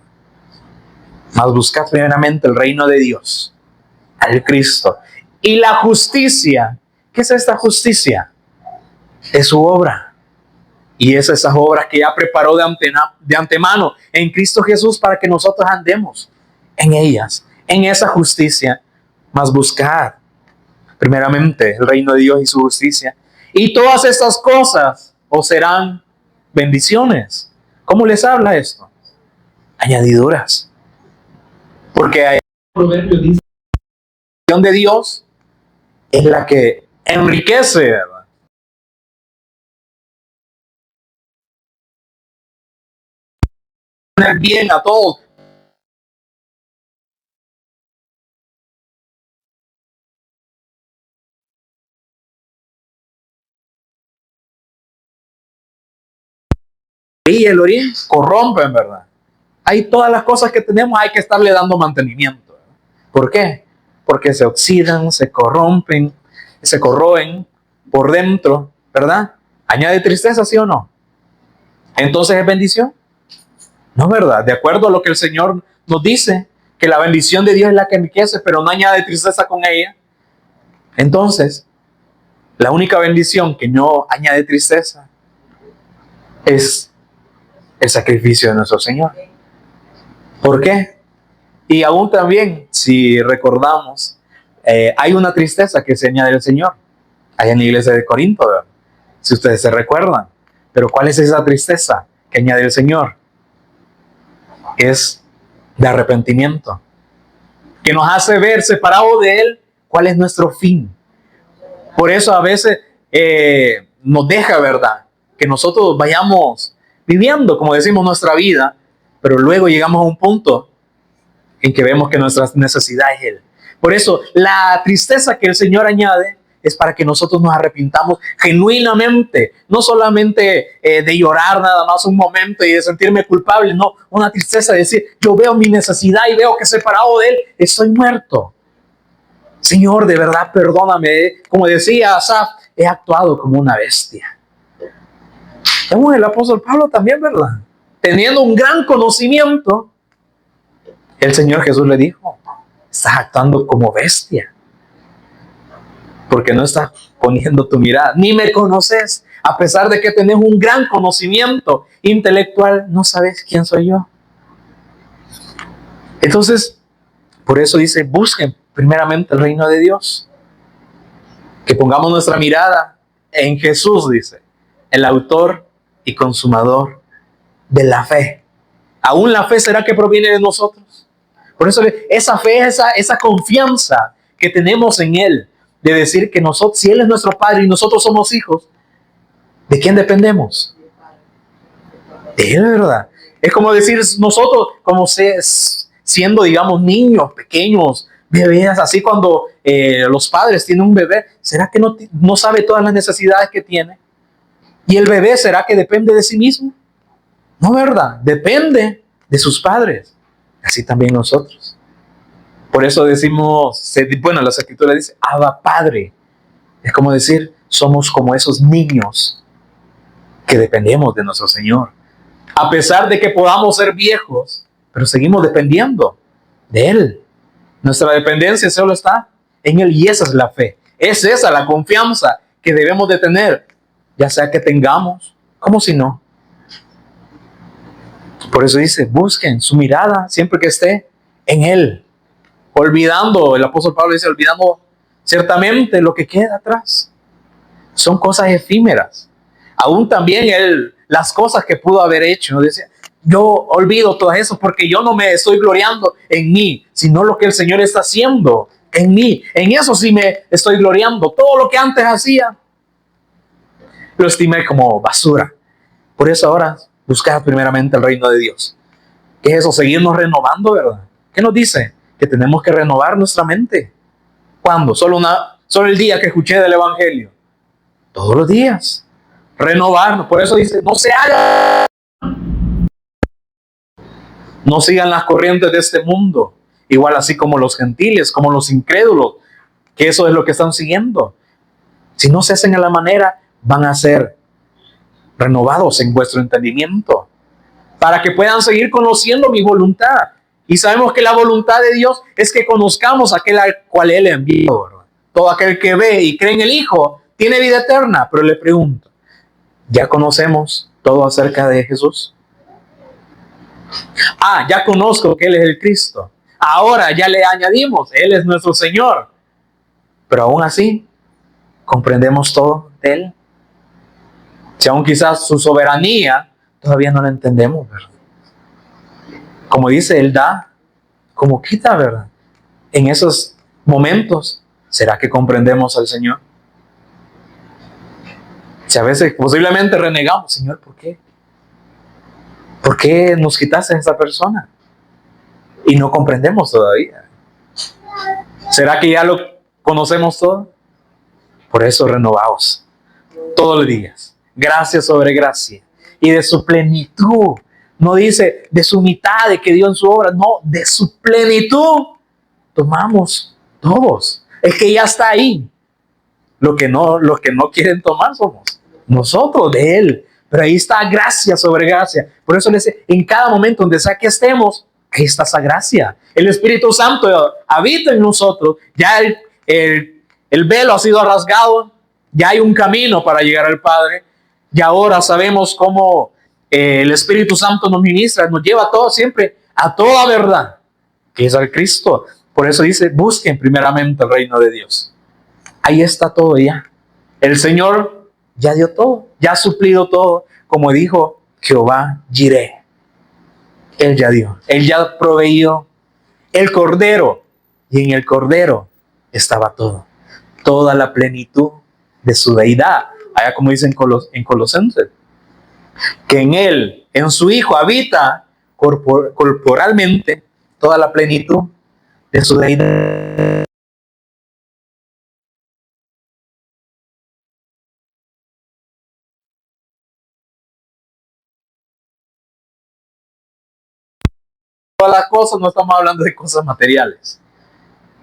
Más buscar primeramente el reino de Dios, al Cristo. Y la justicia. ¿Qué es esta justicia? Es su obra. Y es esas obras que ya preparó de antemano en Cristo Jesús para que nosotros andemos en ellas, en esa justicia. Más buscar primeramente el reino de Dios y su justicia. Y todas estas cosas os serán bendiciones. ¿Cómo les habla esto? Añadiduras. Porque el proverbio dice que la bendición de Dios es la que enriquece, ¿verdad? Bien a todos. Y el orín corrompen, ¿verdad? Hay todas las cosas que tenemos, hay que estarle dando mantenimiento. ¿Por qué? Porque se oxidan, se corrompen, se corroen por dentro, ¿verdad? ¿Añade tristeza, sí o no? Entonces, ¿es bendición? No, ¿verdad? De acuerdo a lo que el Señor nos dice, que la bendición de Dios es la que enriquece, pero no añade tristeza con ella. Entonces, la única bendición que no añade tristeza es el sacrificio de nuestro Señor. ¿Por qué? Y aún también, si recordamos, hay una tristeza que se añade el Señor. Hay en la iglesia de Corinto, ¿verdad? Si ustedes se recuerdan. Pero ¿cuál es esa tristeza que añade el Señor? Es de arrepentimiento, que nos hace ver separado de Él cuál es nuestro fin. Por eso a veces nos deja, ¿verdad? Que nosotros vayamos viviendo, como decimos, nuestra vida, pero luego llegamos a un punto en que vemos que nuestra necesidad es Él. Por eso la tristeza que el Señor añade es para que nosotros nos arrepintamos genuinamente, no solamente de llorar nada más un momento y de sentirme culpable, no, una tristeza de decir, yo veo mi necesidad y veo que separado de Él estoy muerto. Señor, de verdad, perdóname. Como decía Asaf, he actuado como una bestia. Vemos el apóstol Pablo también, ¿verdad? Teniendo un gran conocimiento, el Señor Jesús le dijo, estás actuando como bestia, porque no estás poniendo tu mirada, ni me conoces, a pesar de que tenés un gran conocimiento intelectual, no sabes quién soy yo. Entonces, por eso dice, busquen primeramente el reino de Dios, que pongamos nuestra mirada en Jesús, dice, el autor y consumador de la fe. Aún la fe será que proviene de nosotros. Por eso esa fe, esa confianza que tenemos en Él, de decir que nosotros, si Él es nuestro Padre y nosotros somos hijos, ¿de quién dependemos? De Él, ¿verdad? Es como decir nosotros, como siendo, digamos, niños pequeños, bebés, así cuando los padres tienen un bebé, ¿será que no sabe todas las necesidades que tiene? ¿Y el bebé será que depende de sí mismo? No, ¿verdad? Depende de sus padres. Así también nosotros. Por eso decimos, bueno, las escrituras dicen, Abba Padre. Es como decir, somos como esos niños que dependemos de nuestro Señor. A pesar de que podamos ser viejos, pero seguimos dependiendo de Él. Nuestra dependencia solo está en Él y esa es la fe. Es esa la confianza que debemos de tener, ya sea que tengamos, como si no. Por eso dice, busquen su mirada siempre que esté en Él. Olvidando, el apóstol Pablo dice, olvidando ciertamente lo que queda atrás. Son cosas efímeras. Aún también las cosas que pudo haber hecho. Decía, yo olvido todo eso porque yo no me estoy gloriando en mí, sino lo que el Señor está haciendo en mí. En eso sí me estoy gloriando. Todo lo que antes hacía, lo estimé como basura. Por eso ahora buscar primeramente el reino de Dios. ¿Qué es eso? Seguirnos renovando, ¿verdad? ¿Qué nos dice? Que tenemos que renovar nuestra mente. ¿Cuándo? Solo el día que escuché del Evangelio. Todos los días. Renovarnos. Por eso dice, no se hagan. No sigan las corrientes de este mundo. Igual así como los gentiles, como los incrédulos, que eso es lo que están siguiendo. Si no se hacen a la manera, van a ser renovados en vuestro entendimiento, para que puedan seguir conociendo mi voluntad. Y sabemos que la voluntad de Dios es que conozcamos a aquel al cual Él envió, ¿verdad? Todo aquel que ve y cree en el Hijo tiene vida eterna. Pero le pregunto, ¿ya conocemos todo acerca de Jesús? Ya conozco que Él es el Cristo. Ahora ya le añadimos, Él es nuestro Señor. Pero aún así, ¿comprendemos todo de Él? Si aún quizás su soberanía todavía no la entendemos, ¿verdad? Como dice, Él da, como quita, ¿verdad? En esos momentos, ¿será que comprendemos al Señor? Si a veces posiblemente renegamos, Señor, ¿por qué? ¿Por qué nos quitaste a esa persona? Y no comprendemos todavía. ¿Será que ya lo conocemos todo? Por eso renovaos todos los días. Gracia sobre gracia. Y de su plenitud. No dice de su mitad de que dio en su obra. No, de su plenitud. Tomamos todos. Es que ya está ahí. Los que no quieren tomar somos nosotros de Él. Pero ahí está gracia sobre gracia. Por eso le dice, en cada momento donde sea que estemos, ahí está esa gracia. El Espíritu Santo habita en nosotros. Ya el velo ha sido rasgado. Ya hay un camino para llegar al Padre. Y ahora sabemos cómo el Espíritu Santo nos ministra, nos lleva todo siempre a toda verdad, que es al Cristo. Por eso dice, busquen primeramente el reino de Dios. Ahí está todo ya. El Señor ya dio todo, ya ha suplido todo, como dijo Jehová Jireh. Él ya dio, Él ya proveyó el Cordero, y en el Cordero estaba todo, toda la plenitud de su deidad. Allá como dicen en Colosenses, que en Él, en su Hijo, habita corporalmente toda la plenitud de su deidad. Todas las cosas, no estamos hablando de cosas materiales,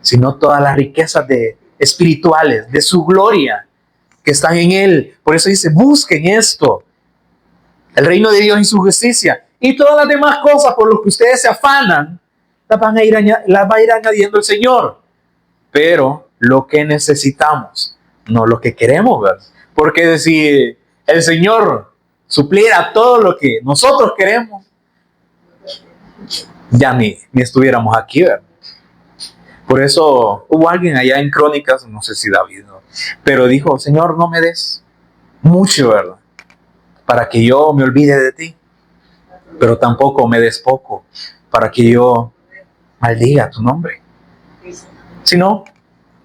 sino todas las riquezas espirituales, de su gloria, que están en Él. Por eso dice, busquen esto, el reino de Dios y su justicia, y todas las demás cosas por las que ustedes se afanan, las va a ir añadiendo el Señor. Pero lo que necesitamos, no lo que queremos, ¿verdad? Porque si el Señor supliera todo lo que nosotros queremos, ya ni estuviéramos aquí, ¿verdad? Por eso hubo alguien allá en Crónicas, no sé si David, ¿no? Pero dijo, Señor, no me des mucho, ¿verdad? Para que yo me olvide de ti, pero tampoco me des poco, para que yo maldiga tu nombre, sino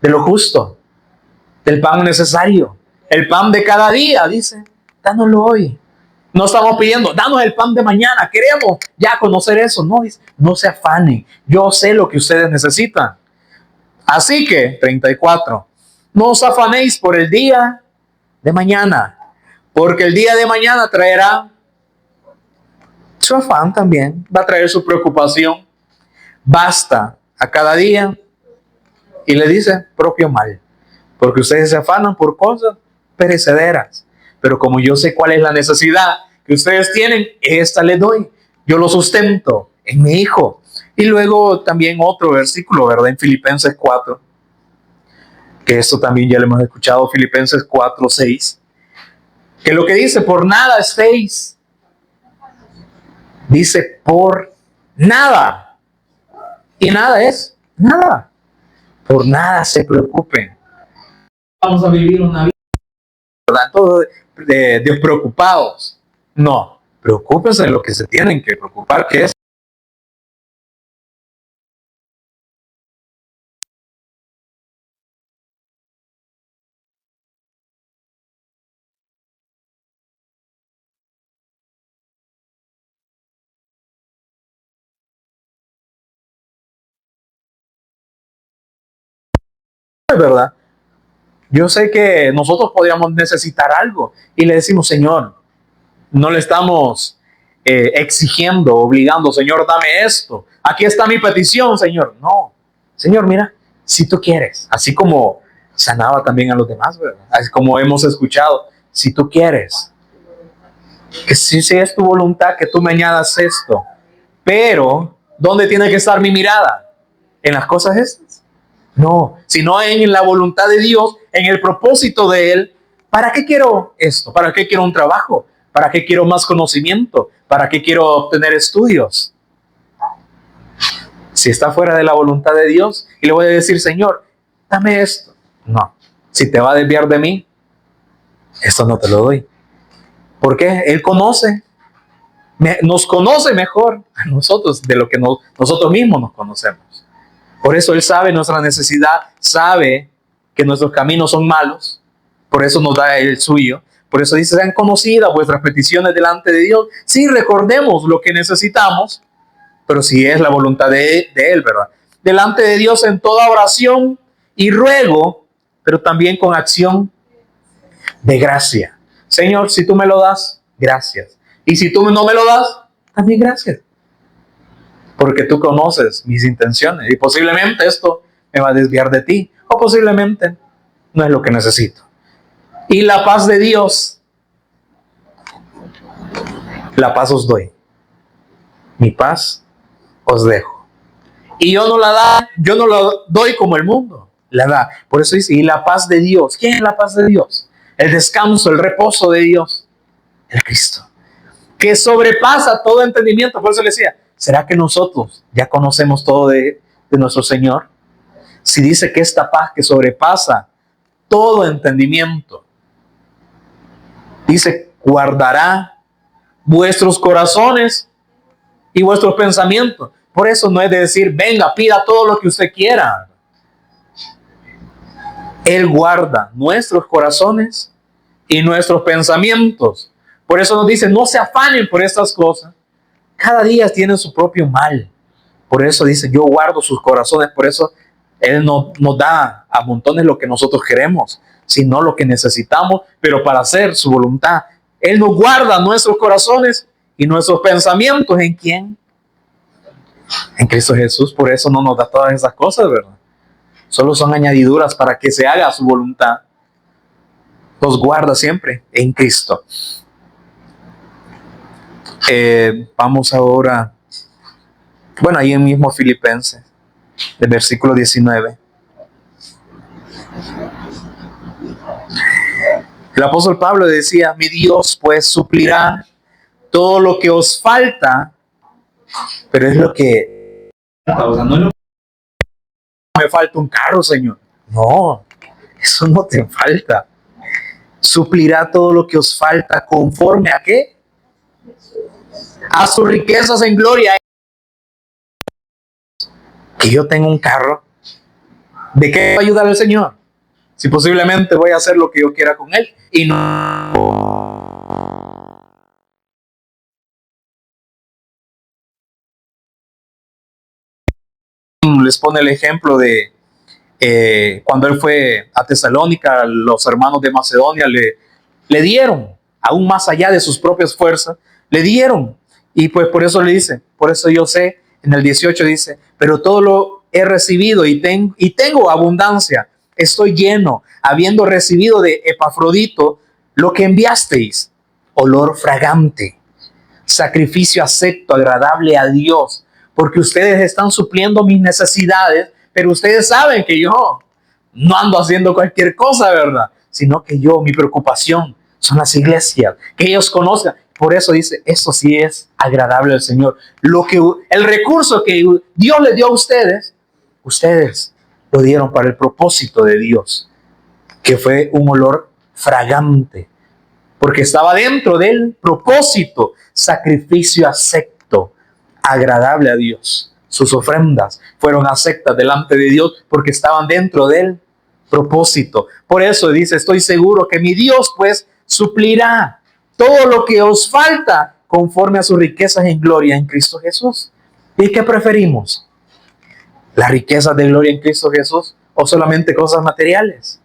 de lo justo, del pan necesario, el pan de cada día, dice, dánoslo hoy. No estamos pidiendo, danos el pan de mañana, queremos ya conocer eso. No, dice, no se afanen, yo sé lo que ustedes necesitan. Así que, 34, no os afanéis por el día de mañana, porque el día de mañana traerá su afán también, va a traer su preocupación. Basta a cada día, y le dice, propio mal, porque ustedes se afanan por cosas perecederas. Pero como yo sé cuál es la necesidad que ustedes tienen, esta les doy. Yo lo sustento en mi Hijo. Y luego también otro versículo, ¿verdad? En Filipenses 4, que esto también ya lo hemos escuchado, Filipenses 4, 6, que lo que dice, por nada estéis, dice por nada. Y nada es nada. Por nada se preocupen. Vamos a vivir una vida, ¿verdad? Todos despreocupados. No, preocúpense de lo que se tienen que preocupar, que es ¿verdad? Yo sé que nosotros podríamos necesitar algo y le decimos, Señor, no le estamos exigiendo, obligando, Señor, dame esto. Aquí está mi petición, Señor. No, Señor, mira, si tú quieres, así como sanaba también a los demás, ¿verdad? Así como hemos escuchado, si tú quieres, que si es tu voluntad que tú me añadas esto, pero ¿dónde tiene que estar mi mirada? ¿En las cosas estas? No, sino en la voluntad de Dios, en el propósito de Él. ¿Para qué quiero esto? ¿Para qué quiero un trabajo? ¿Para qué quiero más conocimiento? ¿Para qué quiero obtener estudios? Si está fuera de la voluntad de Dios y le voy a decir, Señor, dame esto. No, si te va a desviar de mí, esto no te lo doy. ¿Por qué? Él nos conoce mejor a nosotros de lo que nosotros mismos nos conocemos. Por eso Él sabe nuestra necesidad, sabe que nuestros caminos son malos, por eso nos da el suyo. Por eso dice, sean conocidas vuestras peticiones delante de Dios. Sí, recordemos lo que necesitamos, pero si es la voluntad de Él, ¿verdad? Delante de Dios en toda oración y ruego, pero también con acción de gracia. Señor, si tú me lo das, gracias. Y si tú no me lo das, también gracias. Porque tú conoces mis intenciones y posiblemente esto me va a desviar de ti o posiblemente no es lo que necesito. Y la paz de Dios, la paz os doy, mi paz os dejo. Y yo no la doy como el mundo la da. Por eso dice, y la paz de Dios. ¿Quién es la paz de Dios? El descanso, el reposo de Dios, el Cristo, que sobrepasa todo entendimiento. Por eso le decía, ¿será que nosotros ya conocemos todo de nuestro Señor? Si dice que esta paz que sobrepasa todo entendimiento, dice, guardará vuestros corazones y vuestros pensamientos. Por eso no es de decir, venga, pida todo lo que usted quiera. Él guarda nuestros corazones y nuestros pensamientos. Por eso nos dice, no se afanen por estas cosas. Cada día tiene su propio mal. Por eso dice, yo guardo sus corazones. Por eso Él no nos da a montones lo que nosotros queremos, sino lo que necesitamos, pero para hacer su voluntad. Él nos guarda nuestros corazones y nuestros pensamientos. ¿En quién? En Cristo Jesús. Por eso no nos da todas esas cosas, ¿verdad? Solo son añadiduras para que se haga su voluntad. Los guarda siempre en Cristo. Vamos ahora, bueno, ahí en mismo Filipenses, el versículo 19. El apóstol Pablo decía, mi Dios pues suplirá todo lo que os falta, pero es lo que, o sea, no es lo que me falta un carro, Señor. No, eso no te falta. Suplirá todo lo que os falta conforme a ¿qué? A sus riquezas en gloria. Que yo tenga un carro, ¿de qué va a ayudar el Señor? Si posiblemente voy a hacer lo que yo quiera con él y no. Les pone el ejemplo de cuando él fue a Tesalónica, los hermanos de Macedonia le dieron, aún más allá de sus propias fuerzas, le dieron. Y pues por eso le dice, por eso yo sé, en el 18 dice, pero todo lo he recibido y tengo abundancia, estoy lleno, habiendo recibido de Epafrodito lo que enviasteis, olor fragante, sacrificio acepto, agradable a Dios, porque ustedes están supliendo mis necesidades, pero ustedes saben que yo no ando haciendo cualquier cosa, ¿verdad? Sino que mi preocupación son las iglesias, que ellos conozcan. Por eso dice, eso sí es agradable al Señor. El recurso que Dios les dio a ustedes lo dieron para el propósito de Dios, que fue un olor fragante, porque estaba dentro del propósito, sacrificio acepto, agradable a Dios. Sus ofrendas fueron aceptas delante de Dios porque estaban dentro del propósito. Por eso dice, estoy seguro que mi Dios pues suplirá todo lo que os falta conforme a sus riquezas en gloria en Cristo Jesús. ¿Y qué preferimos? ¿Las riquezas de gloria en Cristo Jesús o solamente cosas materiales.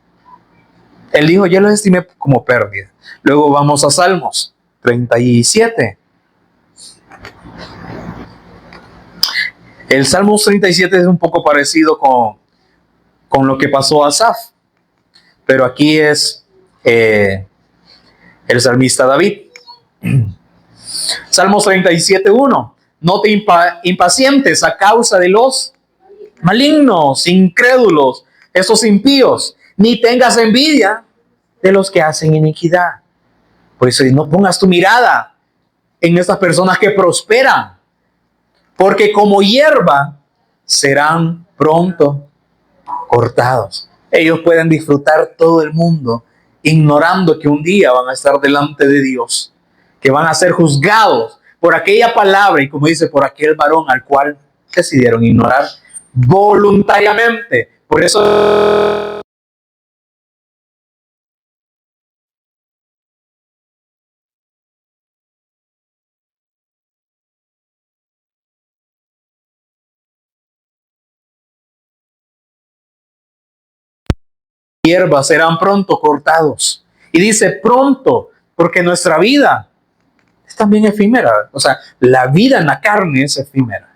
Él dijo, yo los estimé como pérdida. Luego vamos a Salmos 37. El Salmos 37 es un poco parecido con lo que pasó a Asaf, pero aquí es el salmista David. Salmos 37:1. No te impacientes a causa de los malignos, incrédulos, esos impíos, ni tengas envidia de los que hacen iniquidad. Por eso no pongas tu mirada en estas personas que prosperan, porque como hierba serán pronto cortados. Ellos pueden disfrutar todo el mundo, ignorando que un día van a estar delante de Dios, que van a ser juzgados por aquella palabra y, como dice, por aquel varón al cual decidieron ignorar voluntariamente. Por eso hierbas serán pronto cortados. Y dice pronto, porque nuestra vida es también efímera. O sea, la vida en la carne es efímera.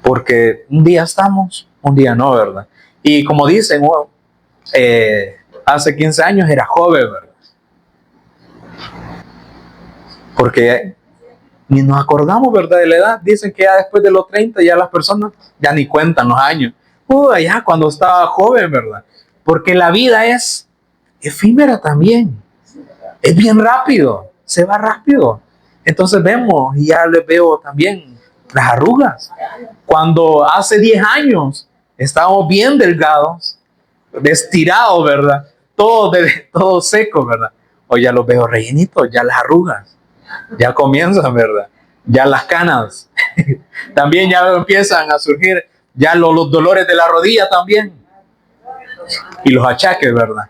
Porque un día estamos, un día no, ¿verdad? Y como dicen, hace 15 años era joven, ¿verdad? Porque ni nos acordamos, ¿verdad? De la edad. Dicen que ya después de los 30 ya las personas ya ni cuentan los años. Ya cuando estaba joven, ¿verdad? Porque la vida es efímera también. Es bien rápido, se va rápido. Entonces vemos, y ya les veo también las arrugas. Cuando hace 10 años estábamos bien delgados, estirados, ¿verdad? Todo seco, ¿verdad? Hoy ya los veo rellenitos, ya las arrugas, ya comienzan, ¿verdad? Ya las canas, también ya empiezan a surgir, ya los dolores de la rodilla también. Y los achaques, ¿verdad?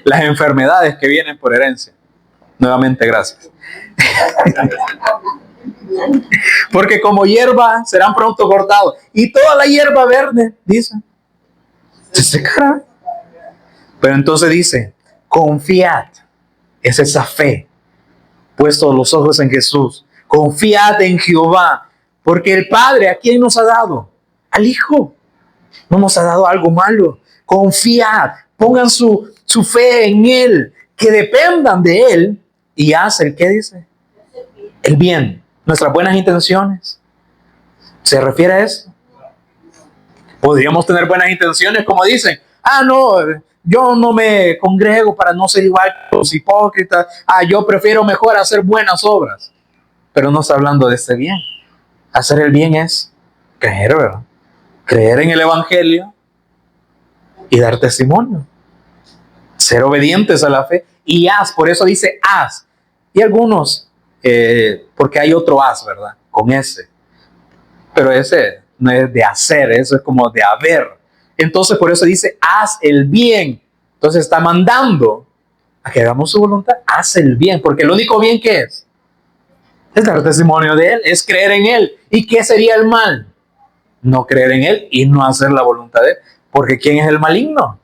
Las enfermedades que vienen por herencia. Nuevamente, gracias. Porque como hierba serán pronto cortados. Y toda la hierba verde, dice, se secará. Pero entonces dice, confiad. Es esa fe. Puesto los ojos en Jesús. Confiad en Jehová. Porque el Padre, ¿a quién nos ha dado? Al Hijo. No nos ha dado algo malo. Confiad. Pongan su fe en Él. Que dependan de Él. Y hacen, ¿qué dice? El bien. Nuestras buenas intenciones. ¿Se refiere a eso? Podríamos tener buenas intenciones, como dicen. No, yo no me congrego para no ser igual que los hipócritas. Yo prefiero mejor hacer buenas obras. Pero no está hablando de este bien. Hacer el bien es creer, ¿verdad? Creer en el Evangelio y dar testimonio. Ser obedientes a la fe. Y por eso dice haz. Y algunos, porque hay otro haz, ¿verdad? Con ese. Pero ese no es de hacer, eso es como de haber. Entonces por eso dice haz el bien. Entonces está mandando a que hagamos su voluntad. Haz el bien, porque el único bien que es dar testimonio de Él, es creer en Él. ¿Y qué sería el mal? No creer en Él y no hacer la voluntad de Él. Porque ¿quién es el maligno?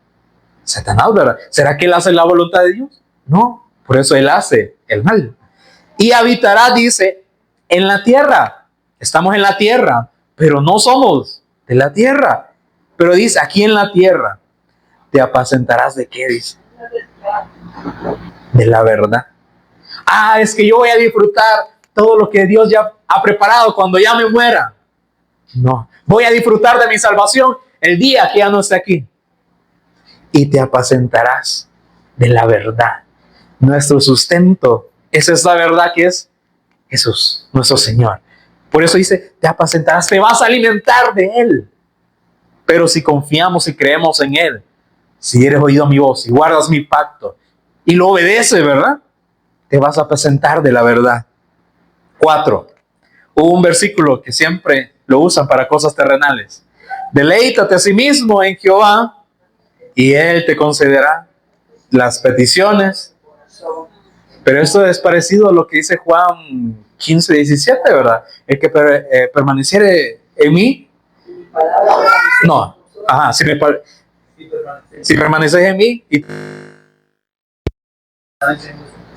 Satanás, ¿verdad? ¿Será que Él hace la voluntad de Dios? No, por eso Él hace el mal. Y habitará, dice, en la tierra. Estamos en la tierra, pero no somos de la tierra. Pero dice, aquí en la tierra, te apacentarás de qué, dice. De la verdad. Es que yo voy a disfrutar todo lo que Dios ya ha preparado cuando ya me muera. No, voy a disfrutar de mi salvación el día que ya no esté aquí. Y te apacentarás de la verdad. Nuestro sustento es esa verdad que es Jesús, nuestro Señor. Por eso dice, te apacentarás, te vas a alimentar de Él. Pero si confiamos y creemos en Él, si eres oído mi voz y guardas mi pacto y lo obedeces, ¿verdad? Te vas a apacentar de la verdad. 4. Hubo un versículo que siempre lo usan para cosas terrenales. Deleítate a sí mismo en Jehová y Él te concederá las peticiones. Pero esto es parecido a lo que dice Juan 15:17, ¿verdad? El que permaneciere en mí. No, Si permaneces en mí y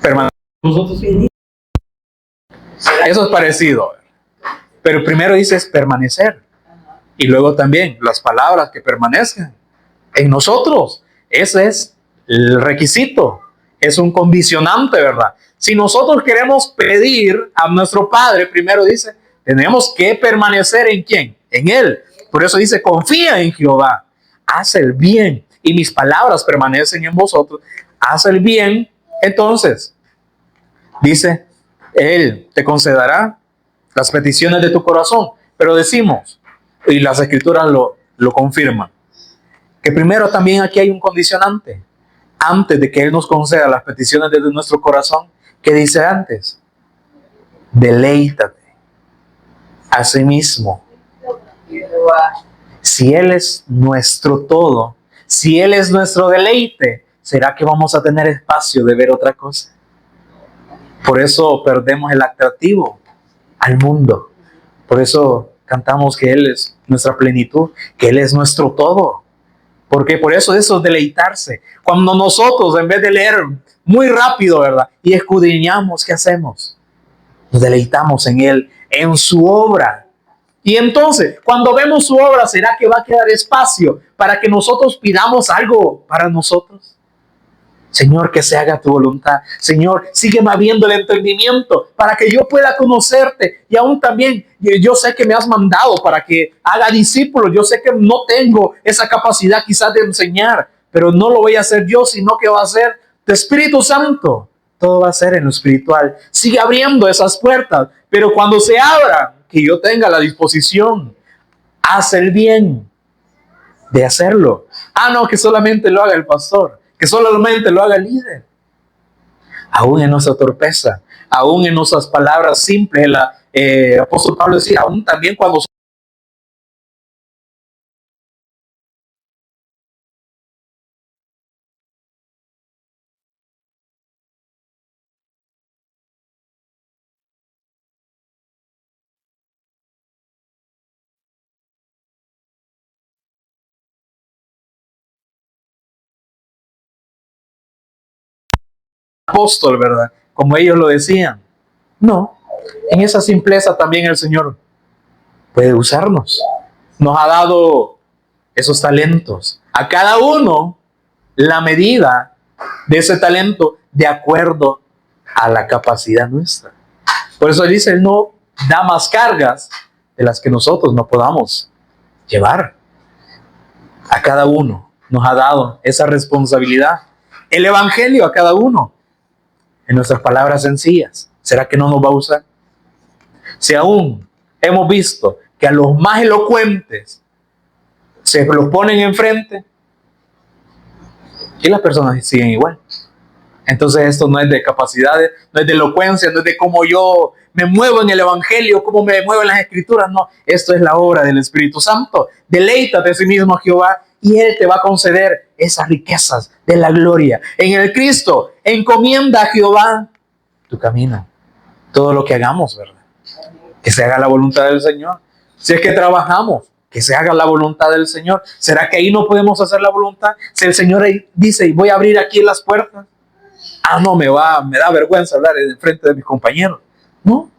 permaneces. Eso es parecido. Pero primero dices permanecer. Y luego también las palabras que permanezcan en nosotros. Ese es el requisito. Es un condicionante, ¿verdad? Si nosotros queremos pedir a nuestro Padre, primero dice, tenemos que permanecer en ¿quién? En Él. Por eso dice, confía en Jehová, haz el bien y mis palabras permanecen en vosotros, haz el bien. Entonces, dice, Él te concederá las peticiones de tu corazón. Pero decimos, y las escrituras lo confirman, que primero también aquí hay un condicionante. Antes de que Él nos conceda las peticiones de nuestro corazón, ¿qué dice antes? Deleítate a sí mismo. Si Él es nuestro todo, si Él es nuestro deleite, ¿será que vamos a tener espacio de ver otra cosa? Por eso perdemos el atractivo al mundo. Por eso cantamos que Él es nuestra plenitud, que Él es nuestro todo. Porque por eso es deleitarse. Cuando nosotros, en vez de leer muy rápido, ¿verdad? Y escudriñamos, ¿qué hacemos? Nos deleitamos en Él, en su obra. Y entonces, cuando vemos su obra, ¿será que va a quedar espacio para que nosotros pidamos algo para nosotros? Señor, que se haga tu voluntad. Señor, sígueme abriendo el entendimiento para que yo pueda conocerte. Y aún también, yo sé que me has mandado para que haga discípulos. Yo sé que no tengo esa capacidad quizás de enseñar, pero no lo voy a hacer yo, sino que va a ser tu Espíritu Santo. Todo va a ser en lo espiritual. Sigue abriendo esas puertas, pero cuando se abra, que yo tenga la disposición, haz el bien de hacerlo. No, que solamente lo haga el pastor, que solamente lo haga el líder. Aún en nuestra torpeza, aún en nuestras palabras simples, el apóstol Pablo decía, aún también cuando apóstol, ¿verdad? Como ellos lo decían. No, en esa simpleza también el Señor puede usarnos. Nos ha dado esos talentos. A cada uno la medida de ese talento de acuerdo a la capacidad nuestra. Por eso dice, Él no da más cargas de las que nosotros no podamos llevar. A cada uno nos ha dado esa responsabilidad. El Evangelio a cada uno en nuestras palabras sencillas. ¿Será que no nos va a usar? Si aún hemos visto que a los más elocuentes se los ponen enfrente y las personas siguen igual. Entonces esto no es de capacidades, no es de elocuencia, no es de cómo yo me muevo en el Evangelio, cómo me muevo en las Escrituras. No, esto es la obra del Espíritu Santo. Deleítate a sí mismo, Jehová, y Él te va a conceder esas riquezas de la gloria. En el Cristo, encomienda a Jehová tu camino. Todo lo que hagamos, ¿verdad? Que se haga la voluntad del Señor. Si es que trabajamos, que se haga la voluntad del Señor. ¿Será que ahí no podemos hacer la voluntad? Si el Señor dice, voy a abrir aquí las puertas. No, me da vergüenza hablar en frente de mis compañeros. No,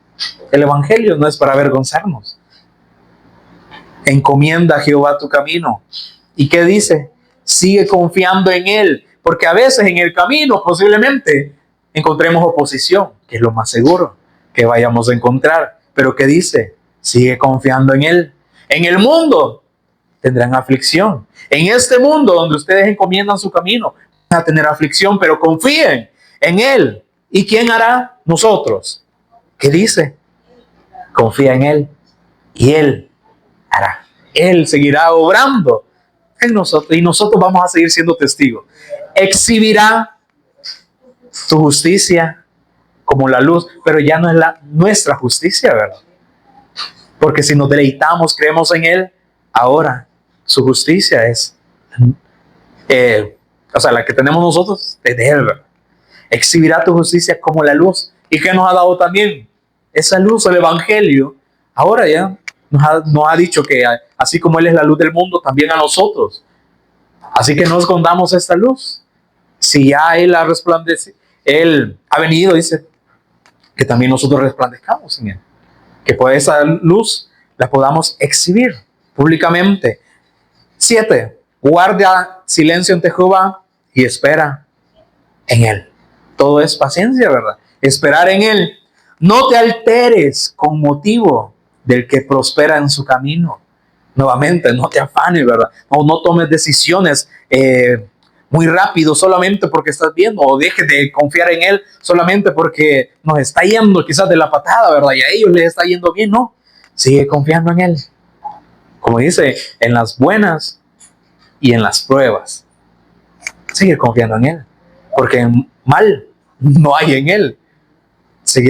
el Evangelio no es para avergonzarnos. Encomienda a Jehová tu camino. ¿Y qué dice? Sigue confiando en Él, porque a veces en el camino posiblemente encontremos oposición, que es lo más seguro que vayamos a encontrar. Pero ¿qué dice? Sigue confiando en Él. En el mundo tendrán aflicción. En este mundo donde ustedes encomiendan su camino, van a tener aflicción, pero confíen en Él. ¿Y quién hará? Nosotros. ¿Qué dice? Confía en Él y Él hará. Él seguirá obrando en nosotros y nosotros vamos a seguir siendo testigos. Exhibirá su justicia como la luz, pero ya no es nuestra justicia, ¿verdad? Porque si nos deleitamos, creemos en Él, ahora su justicia es, la que tenemos nosotros es de Él, ¿verdad? Exhibirá tu justicia como la luz. ¿Y qué nos ha dado también? Esa luz, el Evangelio. Ahora ya nos ha dicho que así como Él es la luz del mundo, también a nosotros Así que no escondamos esta luz. Si ya Él ha resplandecido, Él ha venido, dice, que también nosotros resplandezcamos en Él. Que por esa luz la podamos exhibir públicamente. 7. Guarda silencio ante Jehová y espera en Él. Todo es paciencia, ¿verdad? Esperar en Él. No te alteres con motivo del que prospera en su camino. Nuevamente, no te afanes, ¿verdad? No tomes decisiones muy rápido solamente porque estás viendo, o dejes de confiar en Él solamente porque nos está yendo quizás de la patada, ¿verdad? Y a ellos les está yendo bien, no. Sigue confiando en Él. Como dice, en las buenas y en las pruebas. Sigue confiando en Él. Porque mal no hay en Él.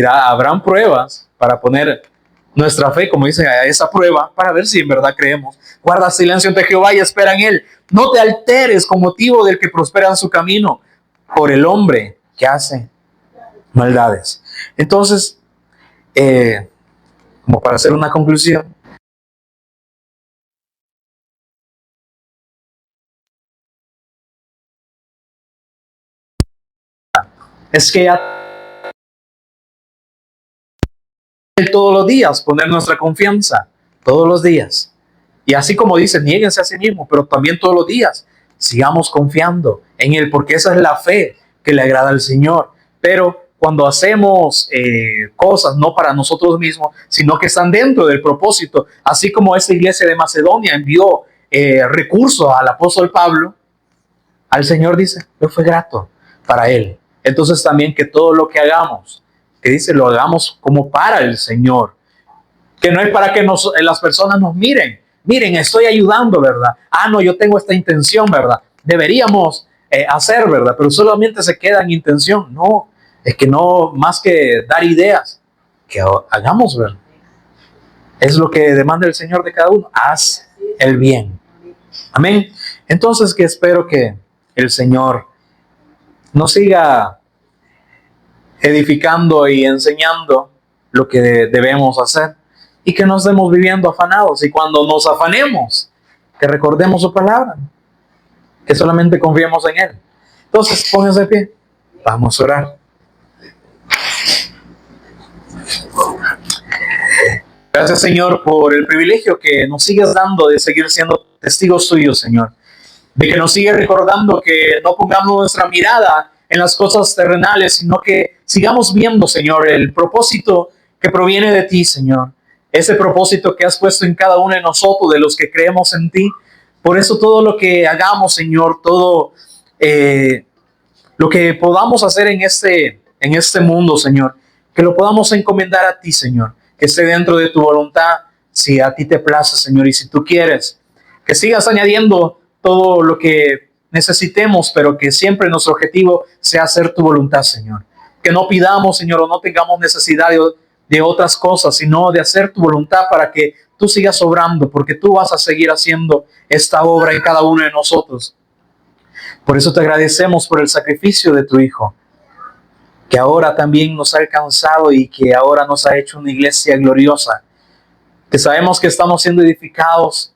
Habrán pruebas para poner nuestra fe, como dice, a esa prueba, para ver si en verdad creemos. Guarda silencio ante Jehová y espera en Él. No te alteres con motivo del que prospera en su camino, por el hombre que hace maldades. Entonces, como para hacer una conclusión, es que ya todos los días poner nuestra confianza, todos los días. Y así como dice, niéguense a sí mismos, pero también todos los días sigamos confiando en Él, porque esa es la fe que le agrada al Señor. Pero cuando hacemos cosas no para nosotros mismos, sino que están dentro del propósito, así como esta iglesia de Macedonia envió recursos al apóstol Pablo, al Señor dice, yo fue grato para Él. Entonces también que todo lo que hagamos, que dice, lo hagamos como para el Señor, que no es para que las personas nos miren, estoy ayudando, ¿verdad? No, yo tengo esta intención, ¿verdad? Deberíamos hacer, ¿verdad? Pero solamente se queda en intención. No, es que no, más que dar ideas, que hagamos, ¿verdad? Es lo que demanda el Señor de cada uno. Haz el bien. Amén. Entonces, que espero que el Señor nos siga edificando y enseñando lo que debemos hacer y que no estemos viviendo afanados. Y cuando nos afanemos, que recordemos su palabra, que solamente confiemos en Él. Entonces, pónganse de pie. Vamos a orar. Gracias, Señor, por el privilegio que nos sigues dando de seguir siendo testigos tuyos, Señor. De que nos sigues recordando que no pongamos nuestra mirada en las cosas terrenales, sino que sigamos viendo, Señor, el propósito que proviene de ti, Señor. Ese propósito que has puesto en cada uno de nosotros, de los que creemos en ti. Por eso todo lo que hagamos, Señor, todo lo que podamos hacer en este mundo, Señor, que lo podamos encomendar a ti, Señor. Que esté dentro de tu voluntad, si a ti te place, Señor, y si tú quieres. Que sigas añadiendo todo lo que necesitemos, pero que siempre nuestro objetivo sea hacer tu voluntad, Señor. Que no pidamos, Señor, o no tengamos necesidad de otras cosas, sino de hacer tu voluntad para que tú sigas obrando, porque tú vas a seguir haciendo esta obra en cada uno de nosotros. Por eso te agradecemos por el sacrificio de tu Hijo, que ahora también nos ha alcanzado y que ahora nos ha hecho una iglesia gloriosa, que sabemos que estamos siendo edificados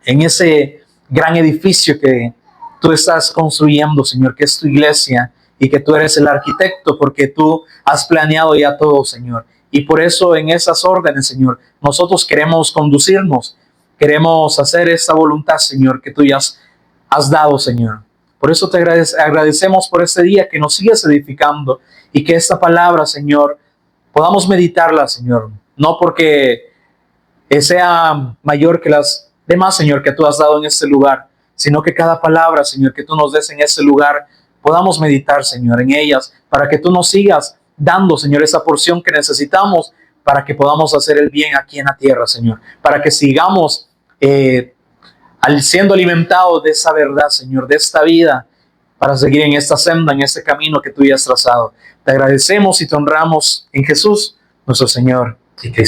en ese gran edificio que tú estás construyendo, Señor, que es tu iglesia y que tú eres el arquitecto porque tú has planeado ya todo, Señor. Y por eso en esas órdenes, Señor, nosotros queremos conducirnos, queremos hacer esta voluntad, Señor, que tú ya has dado, Señor. Por eso te agradecemos por este día que nos sigues edificando y que esta palabra, Señor, podamos meditarla, Señor. No porque sea mayor que las demás, Señor, que tú has dado en este lugar, sino que cada palabra, Señor, que tú nos des en este lugar, podamos meditar, Señor, en ellas, para que tú nos sigas dando, Señor, esa porción que necesitamos para que podamos hacer el bien aquí en la tierra, Señor, para que sigamos siendo alimentados de esa verdad, Señor, de esta vida, para seguir en esta senda, en este camino que tú ya has trazado. Te agradecemos y te honramos en Jesús, nuestro Señor y Cristo.